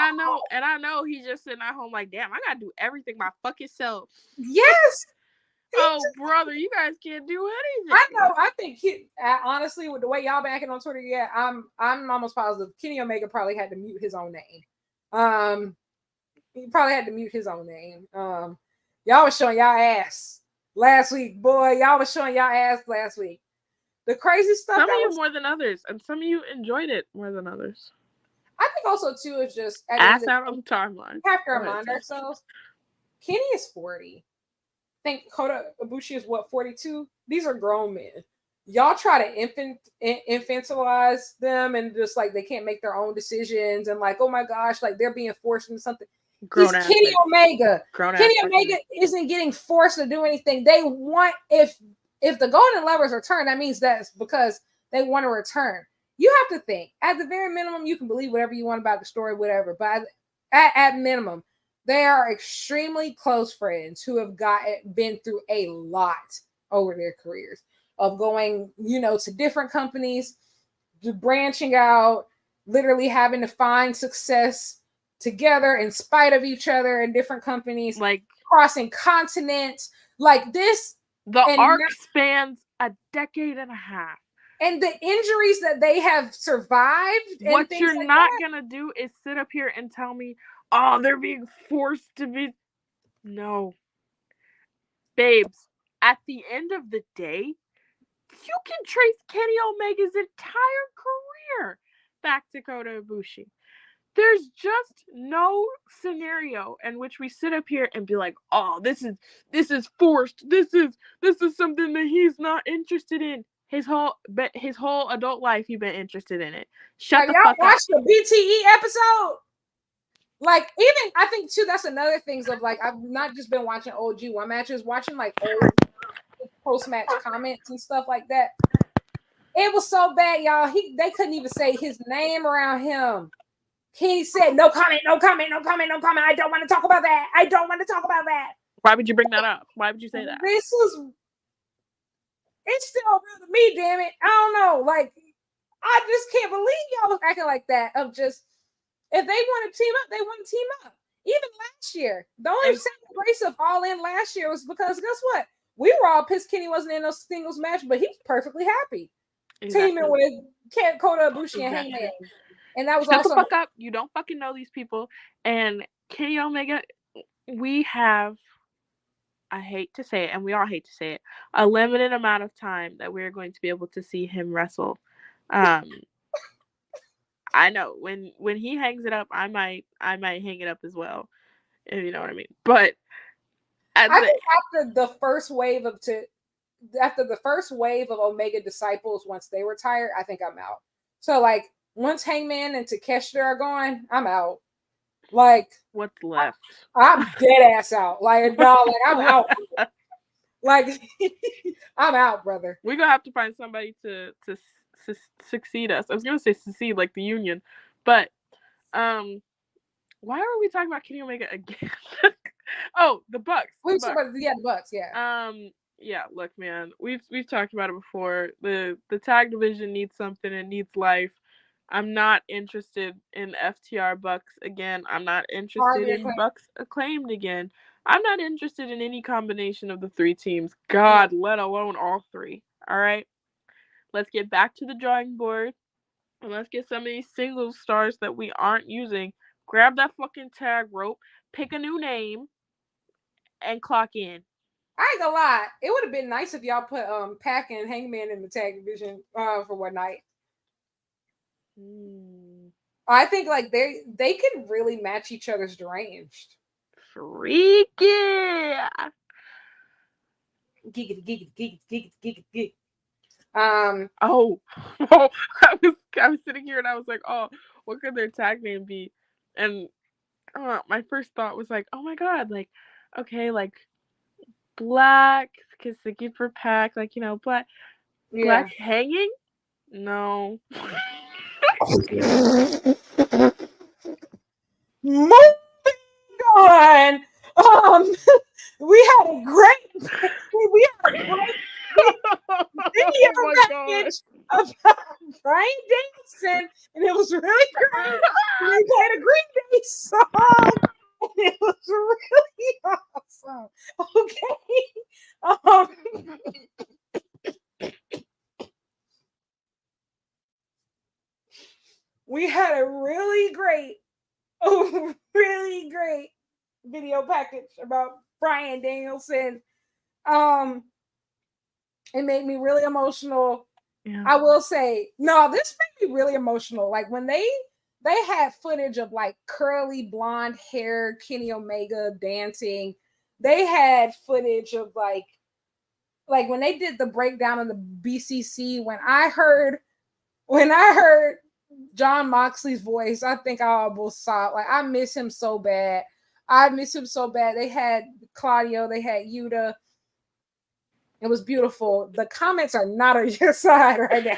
I know he's just sitting at home like, damn, I gotta do everything my fucking self. Yes. Oh, brother, you guys can't do anything. I know. I think honestly, with the way y'all been acting on Twitter, yeah, I'm almost positive Kenny Omega probably had to mute his own name. He probably had to mute his own name. Y'all was showing y'all ass last week, boy. Y'all was showing y'all ass last week. The crazy stuff. Some of you more than others, and some of you enjoyed it more than others. I think also too is just ass out on the timeline. We have to remind ourselves. Kenny is 40. I think Kota Ibushi is what, 42? These are grown men. Y'all try to infantilize them and just like they can't make their own decisions and like, oh my gosh, like they're being forced into something. He's Kenny Omega. Kenny Omega isn't getting forced to do anything. They want if the Golden Lovers return, that means that's because they want to return. You have to think, at the very minimum, you can believe whatever you want about the story, whatever. But at minimum, they are extremely close friends who have been through a lot over their careers of going, to different companies, branching out, literally having to find success together in spite of each other in different companies, like crossing continents, like this. The arc spans a decade and a half. And the injuries that they have survived. What you're like not going to do is sit up here and tell me, oh, they're being forced to be. No. Babes, at the end of the day, you can trace Kenny Omega's entire career back to Kota Ibushi. There's just no scenario in which we sit up here and be like, oh, this is forced. This is something that he's not interested in. His whole adult life, he's been interested in it. Shut the fuck up. Y'all watched the BTE episode? Like, even, I think, too, that's another thing of, like, I've not just been watching old G1 matches, watching, like, old post-match comments and stuff like that. It was so bad, y'all. They couldn't even say his name around him. He said, no comment, no comment, no comment, no comment. I don't want to talk about that. I don't want to talk about that. Why would you bring that up? Why would you say that? It's still real to me, damn it. I don't know. Like, I just can't believe y'all was acting like that. Of just, if they want to team up, they want to team up. Even last year, the only saving grace of All In last year was because guess what? We were all pissed Kenny wasn't in no singles match, but he was perfectly happy teaming with Kota Ibushi and Hangman. And that was Shut the fuck up. You don't fucking know these people. And Kenny Omega, we have, I hate to say it, and we all hate to say it, a limited amount of time that we're going to be able to see him wrestle. I know when he hangs it up, I might hang it up as well, if you know what I mean. But I think after the first wave of Omega disciples, once they retire, I think I'm out. So like once Hangman and Takeshita are gone, I'm out. Like what's left? I'm dead ass out. Like no, like I'm out. Like I'm out, brother. We're gonna have to find somebody to succeed us. I was gonna say succeed like the Union, but why are we talking about Kenny Omega again? Oh, the Bucks. The Bucks, yeah. Yeah, look, man, we've talked about it before. The tag division needs something. It needs life. I'm not interested in FTR Bucks again. I'm not interested in Bucks Acclaimed again. I'm not interested in any combination of the three teams. God, let alone all three. All right? Let's get back to the drawing board. And let's get some of these singles stars that we aren't using. Grab that fucking tag rope. Pick a new name. And clock in. I ain't gonna lie. It would have been nice if y'all put Pac and Hangman in the tag division for one night. I think like they can really match each other's deranged. Freaky. Giggity. Oh, I was sitting here and I was like, oh, what could their tag name be? And my first thought was like, oh my god, like, okay, like Black, because they give for Pac, like, Black Hanging? No. Moving on. We had a great video Oh my god. package about Brian Danielson, and it was really great. We played a Green Day song, and it was really awesome. Okay. We had a really great video package about Brian Danielson. It made me really emotional. Yeah. I will say, no, this made me really emotional. Like when they had footage of like curly blonde hair Kenny Omega dancing. They had footage of like when they did the breakdown of the BCC. When I heard John Moxley's voice, I think I almost saw it. Like I miss him so bad. They had Claudio, they had Yuta. It was beautiful. The comments are not on your side right now.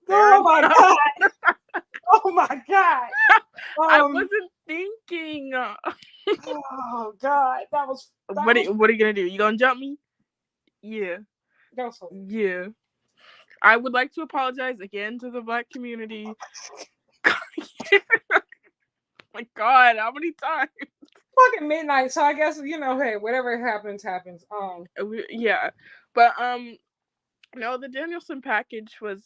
Oh my god! Oh my god! I wasn't thinking. Oh god, What are you gonna do? You gonna jump me? Yeah. Yeah. I would like to apologize again to the Black community. My God, how many times? Fucking midnight. So I guess hey, whatever happens, happens. Yeah, but no, the Danielson package was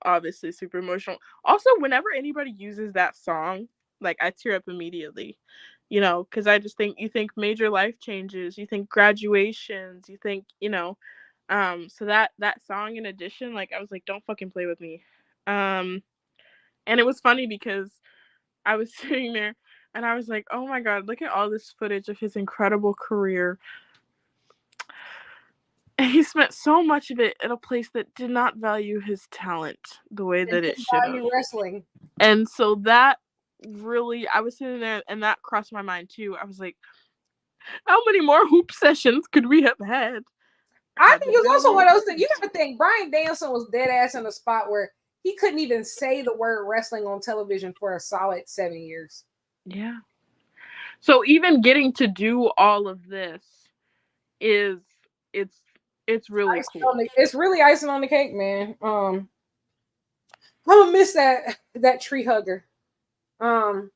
obviously super emotional. Also, whenever anybody uses that song, like I tear up immediately, because I just think you think major life changes, you think graduations, you think so that song in addition, like I was like, don't fucking play with me, and it was funny because I was sitting there and I was like, oh my god, look at all this footage of his incredible career. And he spent so much of it at a place that did not value his talent the way that it should have. Wrestling. And so that really, I was sitting there and that crossed my mind too. I was like, how many more hoop sessions could we have had? I think it was also one of those things. You gotta think Brian Danielson was dead ass in a spot where he couldn't even say the word wrestling on television for a solid 7 years. Yeah. So even getting to do all of this it's really cool. It's really icing on the cake, man. I'm gonna miss that tree hugger. That's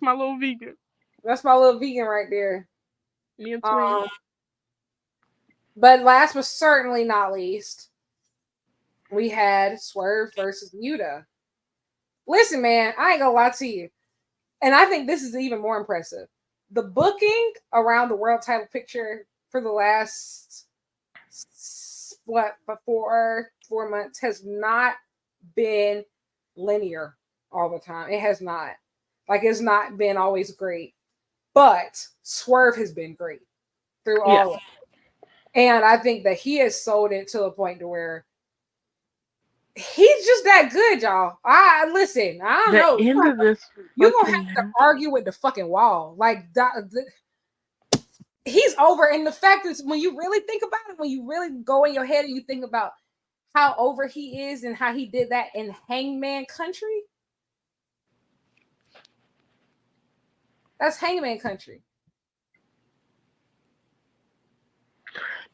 my little vegan. That's my little vegan right there. Me and Twin. But last but certainly not least, we had Swerve versus Yuta. Listen, man, I ain't gonna lie to you. And I think this is even more impressive. The booking around the world title picture for the last 4 months has not been linear all the time. It has not. Like it's not been always great. But Swerve has been great through all of it. And I think that he has sold it to a point to where he's just that good, y'all. Listen, I don't know. You're gonna have to argue with the fucking wall. Like he's over. And the fact is, when you really think about it, when you really go in your head and you think about how over he is and how he did that in Hangman Country, that's Hangman Country.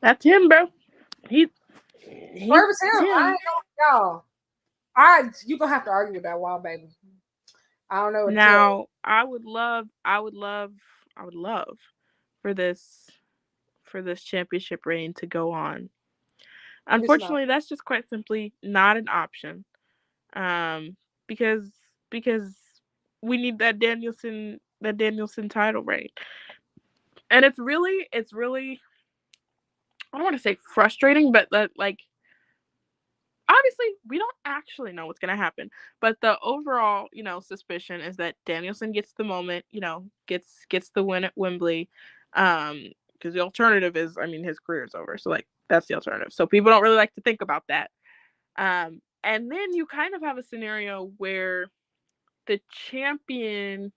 That's him, bro. He's him. Y'all. You gonna have to argue with that wall, baby. I don't know. Now, I would love for this championship reign to go on. Unfortunately, that's just quite simply not an option. Because we need that Danielson title reign. And it's really I don't want to say frustrating, but like obviously we don't actually know what's going to happen, but the overall suspicion is that Danielson gets the moment, gets the win at Wembley, because the alternative is, his career's over, so like that's the alternative. So people don't really like to think about that, and then you kind of have a scenario where the champion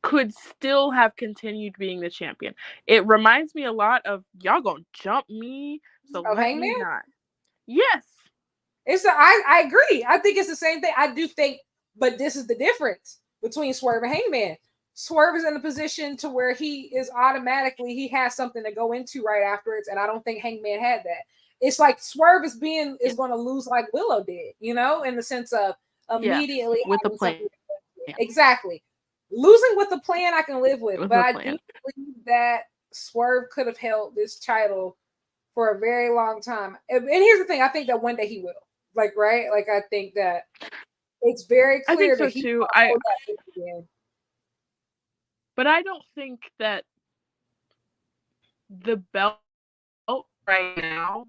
could still have continued being the champion. It reminds me a lot of, y'all gonna jump me, so let me not. Yes. I agree. I think it's the same thing. I do think, but this is the difference between Swerve and Hangman. Swerve is in a position to where he has something to go into right afterwards, and I don't think Hangman had that. It's like Swerve is going to lose like Willow did, in the sense of immediately with the plan. Exactly. Losing with the plan I can live with, With but I plan. do believe that Swerve could have held this title for a very long time. And here's the thing, I think that one day he will. Right? I think that it's very clear that he too. But I don't think that the belt right now,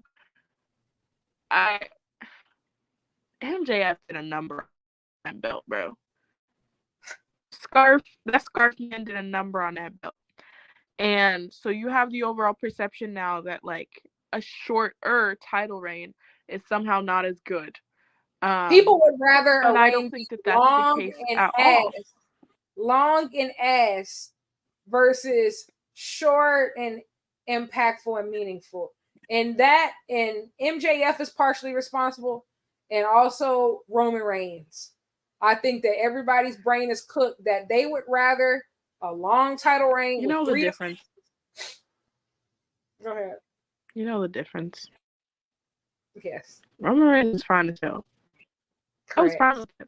MJF did a number on that belt, bro. That Scarf man did a number on that belt. And so you have the overall perception now that a shorter title reign is somehow not as good. People would rather and I don't think that that's the case at all. Long and ass versus short and impactful and meaningful. And MJF is partially responsible, and also Roman Reigns. I think that everybody's brain is cooked that they would rather a long title reign. You know the difference. Go ahead. You know the difference. Yes. Roman Reigns is fine as hell. Correct. I was fine with it.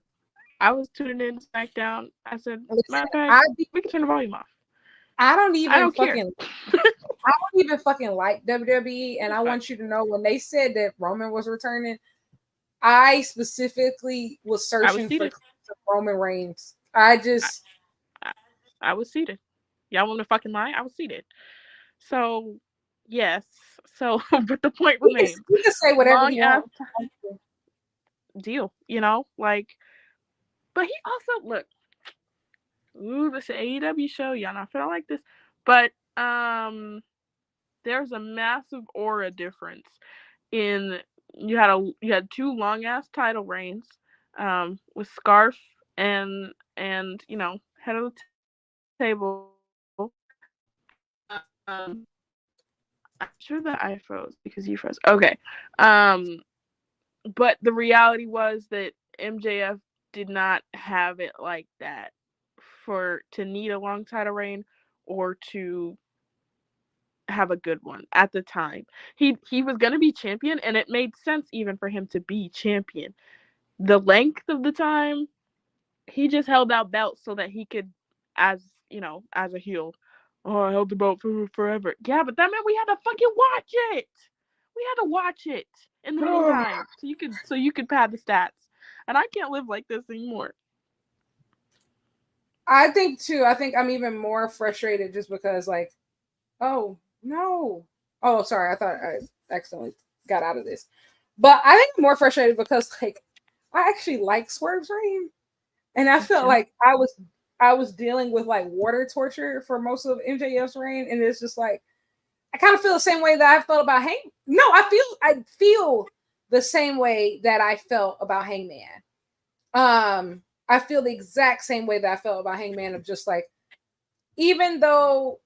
I was tuning in to SmackDown. I said, matter of fact, we can turn the volume off. I don't even fucking like WWE, and I want you to know when they said that Roman was returning, I specifically was searching for Roman Reigns. I was seated. Y'all want to fucking lie? I was seated. So, yes. So, but the point remains. You can say whatever you want. Deal, but he also, look, this is an AEW show. Y'all not feeling like this. But, there's a massive aura difference in, you had two long ass title reigns, with Scarf and head of the table. I'm sure that I froze because you froze. Okay. But the reality was that MJF did not have it like that to need a long title reign or to have a good one at the time. He was going to be champion, and it made sense even for him to be champion. The length of the time, he just held out belts so that he could, as a heel, I held the belt for forever. Yeah, but that meant we had to fucking watch it. We had to watch it in the meantime, so you could pad the stats. And I can't live like this anymore. I think too. I think I'm even more frustrated just because, oh no, oh sorry, I thought I accidentally got out of this. But I think I'm more frustrated because I actually like Swerve's reign, and I felt like I was dealing with water torture for most of MJF's reign, and it's just I kind of feel the same way that I felt about Hangman. No, I feel the same way that I felt about Hangman. I feel the exact same way that I felt about Hangman, of just even though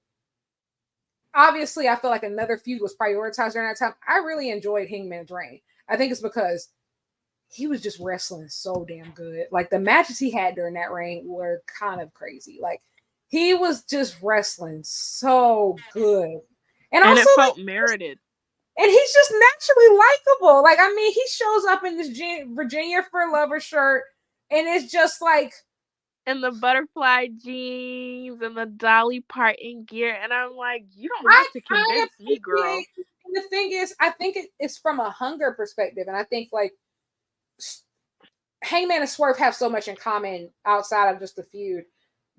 obviously I feel like another feud was prioritized during that time, I really enjoyed Hangman's reign. I think it's because he was just wrestling so damn good. The matches he had during that reign were kind of crazy. He was just wrestling so good. And also, it felt merited. And he's just naturally likable. He shows up in this Virginia for Lover shirt, and it's just and the butterfly jeans and the Dolly Parton gear, and I'm like, you don't have to convince me, girl. And the thing is, I think it's from a hunger perspective, and I think Hangman and Swerve have so much in common outside of just the feud.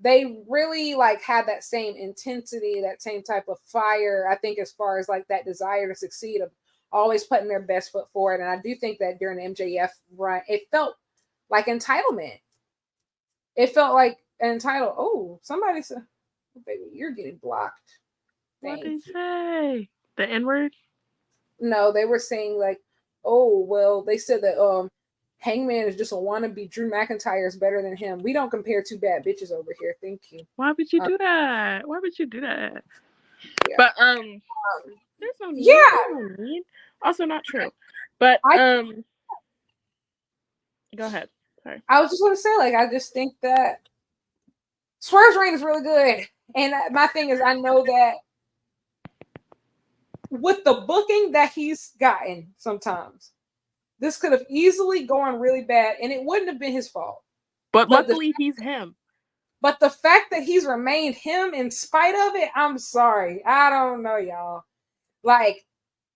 They really had that same intensity, that same type of fire. I think as far as that desire to succeed, of always putting their best foot forward. And I do think that during the MJF run, it felt like entitlement. It felt like entitled. Oh, somebody said, oh, "Baby, you're getting blocked." What did they say? The N-word? No, they were saying oh well. They said that Hangman is just a wannabe. Drew McIntyre is better than him. We don't compare two bad bitches over here. Thank you. Why would you do that? Why would you do that? Yeah. But there's no need. Yeah. There's no need. Also not true. But I go ahead. Sorry. I was just going to say, like, I just think that Swerve's reign is really good. And my thing is, I know that with the booking that he's gotten sometimes, this could have easily gone really bad, and it wouldn't have been his fault. But luckily, he's him. But the fact that he's remained him in spite of it, I'm sorry. I don't know, y'all. Like,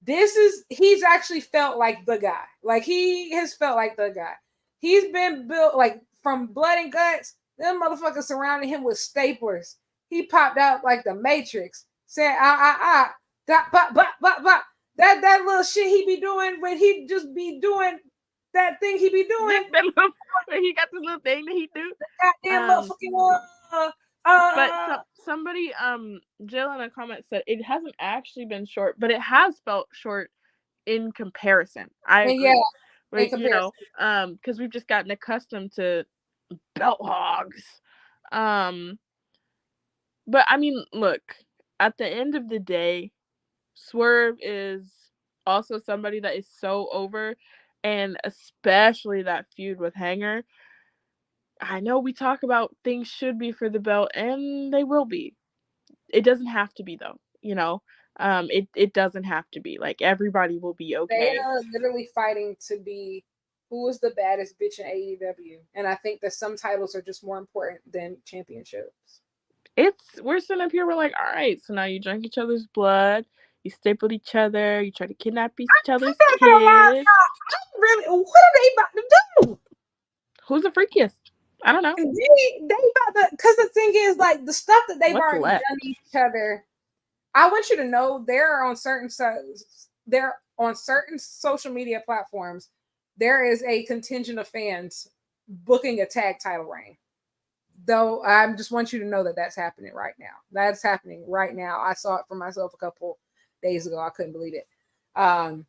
he's actually felt like the guy. Like, he has felt like the guy. He's been built, like, from blood and guts. Them motherfuckers surrounding him with staplers. He popped out like the Matrix. Said, that little shit he be doing when he just be doing that thing he be doing. He got this little thing that he do. Goddamn motherfucking but somebody Jill in a comment said it hasn't actually been short, but it has felt short in comparison. I agree. Yeah, but, you know, because we've just gotten accustomed to belt hogs. But I mean, look, at the end of the day, Swerve is also somebody that is so over, and especially that feud with Hanger. I know we talk about things should be for the belt, and they will be. It doesn't have to be, though. You know, it doesn't have to be. Like, everybody will be okay. They are literally fighting to be who is the baddest bitch in AEW, and I think that some titles are just more important than championships. We're sitting up here. We're like, all right, so now you drank each other's blood, you stapled each other, you tried to kidnap each other's kids. Really, what are they about to do? Who's the freakiest? I don't know. They about to, because the thing is, like, the stuff that they've already done to each other. I want you to know they're on certain social media platforms. There is a contingent of fans booking a tag title reign. Though I just want you to know that that's happening right now. That's happening right now. I saw it for myself a couple days ago. I couldn't believe it. And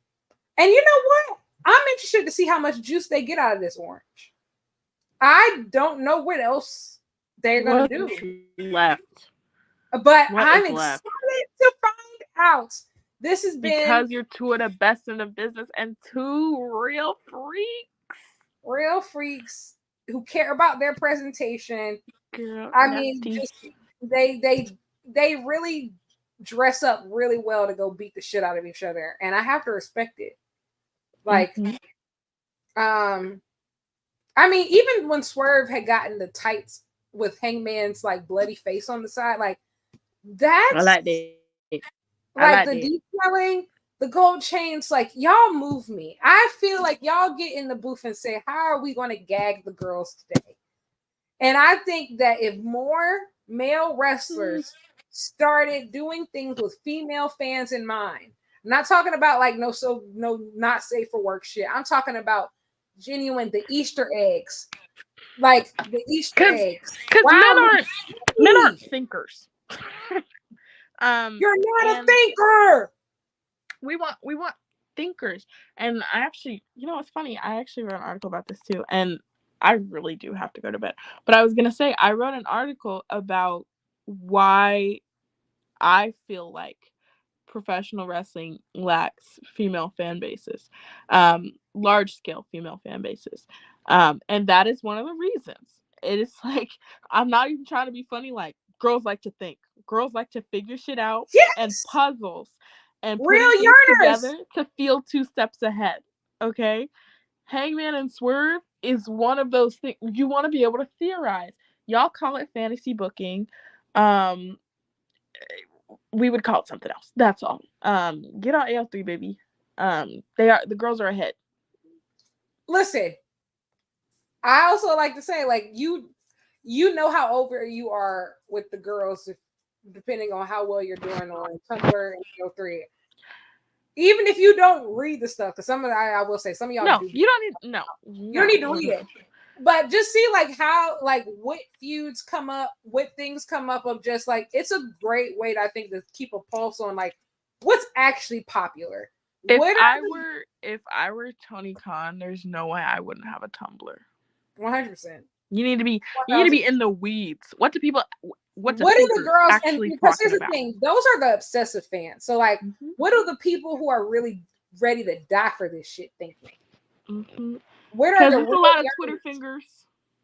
you know what? I'm interested to see how much juice they get out of this orange. I don't know what else they're going to do. Left. But I'm excited to find out. This has been because you're two of the best in the business and two real freaks who care about their presentation. Girl, I mean, just they really dress up really well to go beat the shit out of each other, and I have to respect it. Like, I mean, even when Swerve had gotten the tights with Hangman's like bloody face on the side, like that's I like that. Like the detailing, the gold chains, like, y'all move me. I feel like y'all get in the booth and say, how are we going to gag the girls today? And I think that if more male wrestlers started doing things with female fans in mind, I'm not talking about like no not safe for work shit. I'm talking about genuine, the Easter eggs. Like the Easter eggs. Because men aren't thinkers. You're not a thinker. We want thinkers. And I actually, you know, it's funny. I actually wrote an article about this too, and I really do have to go to bed. But I was gonna say, I wrote an article about why I feel like professional wrestling lacks female fan bases, large scale female fan bases, and that is one of the reasons. It is like, I'm not even trying to be funny. Like, girls like to think. Girls like to figure shit out and puzzles and put things together to feel 2 steps ahead. Okay, Hangman and Swerve is one of those things. You want to be able to theorize. Y'all call it fantasy booking. We would call it something else. That's all. Get on AL3, baby. The girls are ahead. Listen, I also like to say, like, you know how over you are with the girls, depending on how well you're doing on Tumblr and AL3. Even if you don't read the stuff, because some of I will say some of y'all you don't need to read it. But just see like how, like, what feuds come up, what things come up of just like, it's a great way to, I think, to keep a pulse on like what's actually popular. If I were Tony Khan, there's no way I wouldn't have a Tumblr. 100%. You need to be in the weeds. What do the girls actually? And because here's the thing, those are the obsessive fans. So like, what do the people who are really ready to die for this shit thinking. Mm-hmm. Where are Because the it's a real lot of yearners? Twitter fingers.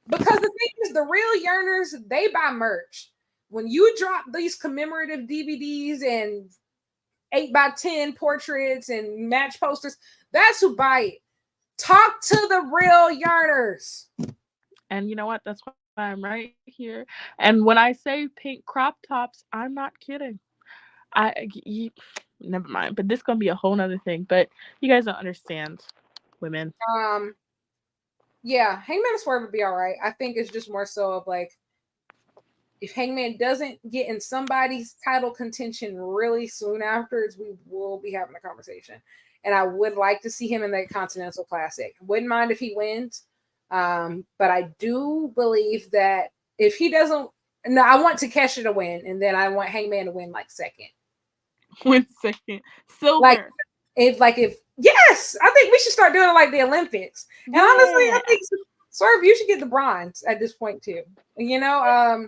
Because the thing is, the real yearners, they buy merch. When you drop these commemorative DVDs and 8x10 portraits and match posters, that's who buy it. Talk to the real yearners. And you know what? That's why I'm right here. And when I say pink crop tops, I'm not kidding. Never mind. But this gonna be a whole nother thing. But you guys don't understand, women. Yeah, Hangman and Swerve would be all right. I think it's just more so of like, if Hangman doesn't get in somebody's title contention really soon afterwards, we will be having a conversation. And I would like to see him in that Continental Classic. Wouldn't mind if he wins. But I do believe that if he doesn't, no, I want Takeshita to win, and then I want Hangman to win like second. Win second. Silver. If yes, I think we should start doing it like the Olympics. And honestly, I think Swerve, you should get the bronze at this point too. You know,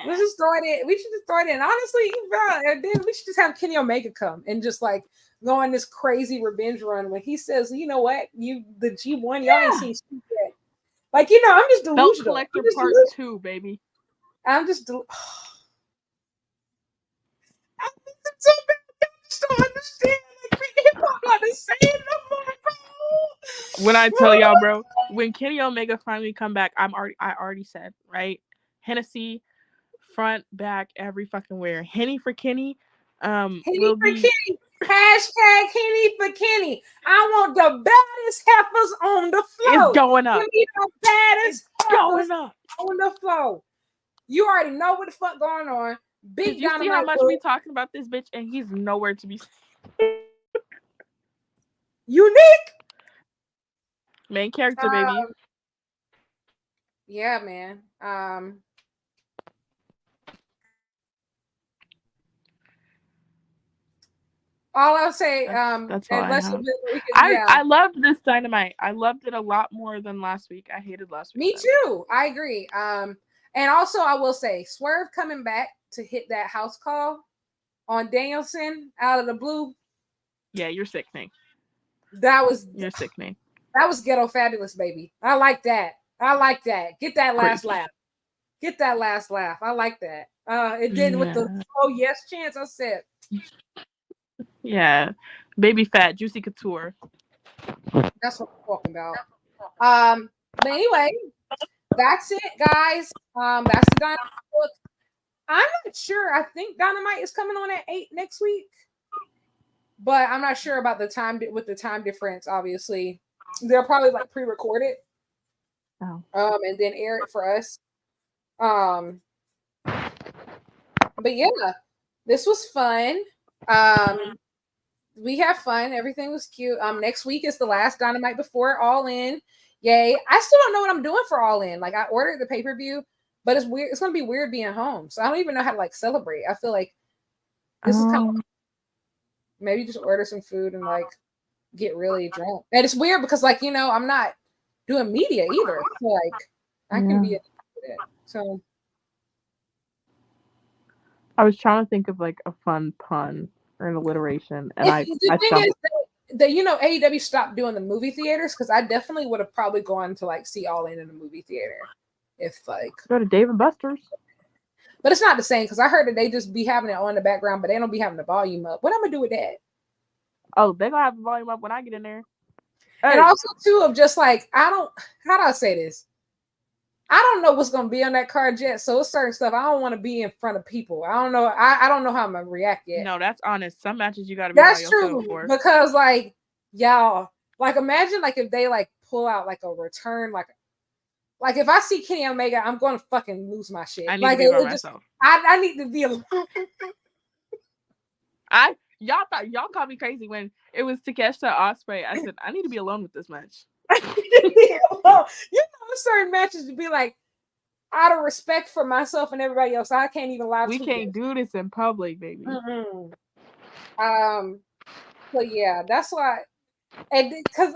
let's just throw it in. We should just throw it in. Honestly, and then we should just have Kenny Omega come and just like go on this crazy revenge run when he says, you know what, the G1, y'all ain't seen shit yet. Like, you know, I'm just delusional. Belt Collector Part 2, baby. I'm just I think it's so bad. I just don't understand. Like, hip hop not the same no more, bro. When I tell y'all, bro, when Kenny Omega finally come back, I already said, right? Hennessy, front, back, every fucking where. Henny for Kenny. Henny for Kenny. Hashtag Henny for Kenny. I want the baddest heifers on the floor. It's going up. Give me the baddest going up on the floor. You already know what the fuck going on. Big Did you see how much we talking about this bitch and he's nowhere to be seen? Unique. Main character, baby. Yeah, man. All I'll say, that's all I loved this Dynamite. I loved it a lot more than last week. I hated last week. Me too. I agree. And also I will say, Swerve coming back to hit that house call on Danielson out of the blue. Yeah, you're sickening. You're sickening. That was ghetto fabulous, baby. I like that. Get that last laugh. Get that last laugh. I like that. And then with the yes chance, I said. Yeah. Baby fat, juicy couture. That's what I'm talking about. But anyway, that's it, guys. That's the Dynamite book. I'm not sure. I think Dynamite is coming on at 8 next week. But I'm not sure about the time with the time difference, obviously. They'll probably like pre-record it. Oh. And then air it for us. But yeah, this was fun. We have fun. Everything was cute. Next week is the last Dynamite before All In. Yay. I still don't know what I'm doing for All In. Like, I ordered the pay-per-view, but it's weird. It's gonna be weird being home. So I don't even know how to like celebrate. I feel like this is kind of maybe just order some food and like get really drunk. And it's weird because like, you know, I'm not doing media either. So like I can be so I was trying to think of like a fun pun or an alliteration, and the thing is that you know AEW stopped doing the movie theaters because I definitely would have probably gone to like see All In a movie theater if like go to Dave and Buster's. But it's not the same because I heard that they just be having it on in the background, but they don't be having the volume up. What am I gonna do with that? Oh, they gonna have the volume up when I get in there. Hey. And also too of just like how do I say this? I don't know what's gonna be on that card yet, so it's certain stuff I don't want to be in front of people. I don't know. I don't know how I'm gonna react yet. No, that's honest. Some matches you gotta be. That's true because like y'all, like imagine like if they like pull out like a return, like if I see Kenny Omega, I'm gonna fucking lose my shit. I need to be by myself. I need to be alone. Y'all called me crazy when it was Takeshita Ospreay. I said I need to be alone with this match. You know, certain matches to be like out of respect for myself and everybody else. I can't even lie. We can't do this in public, baby. Mm-hmm. But yeah, that's why, and because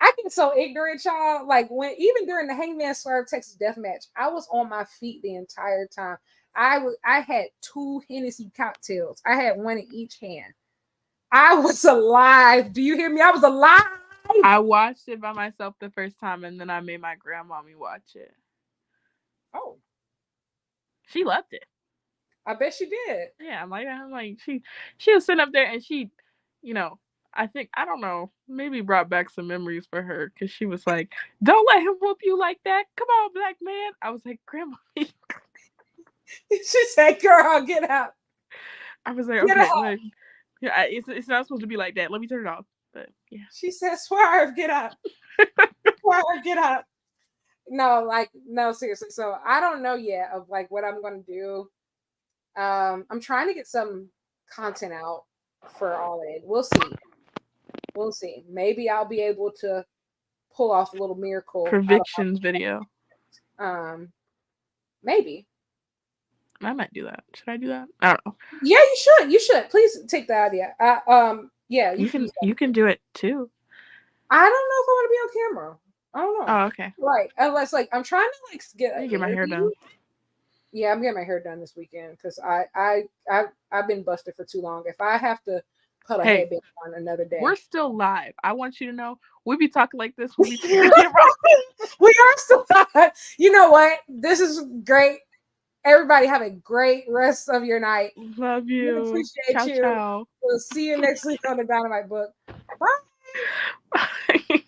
I get so ignorant, y'all. Like even during the Hangman Swerve Texas Death Match, I was on my feet the entire time. I had 2 Hennessy cocktails. I had one in each hand. I was alive. Do you hear me? I was alive. I watched it by myself the first time, and then I made my grandmommy watch it. Oh, She loved it. I bet she did. Yeah, I'm like, she was sitting up there, and she, I think, I don't know, maybe brought back some memories for her, because she was like, "Don't let him whoop you like that. Come on, black man." I was like, "Grandma." She said, "Girl, get up." I was like, Get "Okay, up. like, yeah, it's not supposed to be like that. Let me turn it off." But yeah. She said, "Swerve, get up. Swerve, get up." No, seriously. So I don't know yet of like what I'm gonna do. I'm trying to get some content out for All In. We'll see. We'll see. Maybe I'll be able to pull off a little miracle. Predictions video. Maybe. I might do that. Should I do that? I don't know. Yeah, you should. You should. Please take the idea. Yeah, you can do it too. I don't know if I want to be on camera. I don't know. Oh, okay. Right. Unless like I'm trying to get my hair done. Yeah, I'm getting my hair done this weekend because I've been busted for too long. If I have to put a headband on another day. We're still live. I want you to know we be talking like this. We are still live. You know what? This is great. Everybody have a great rest of your night. Love you. We appreciate you. Ciao. We'll see you next week on the Dynamite Book. Bye. Bye.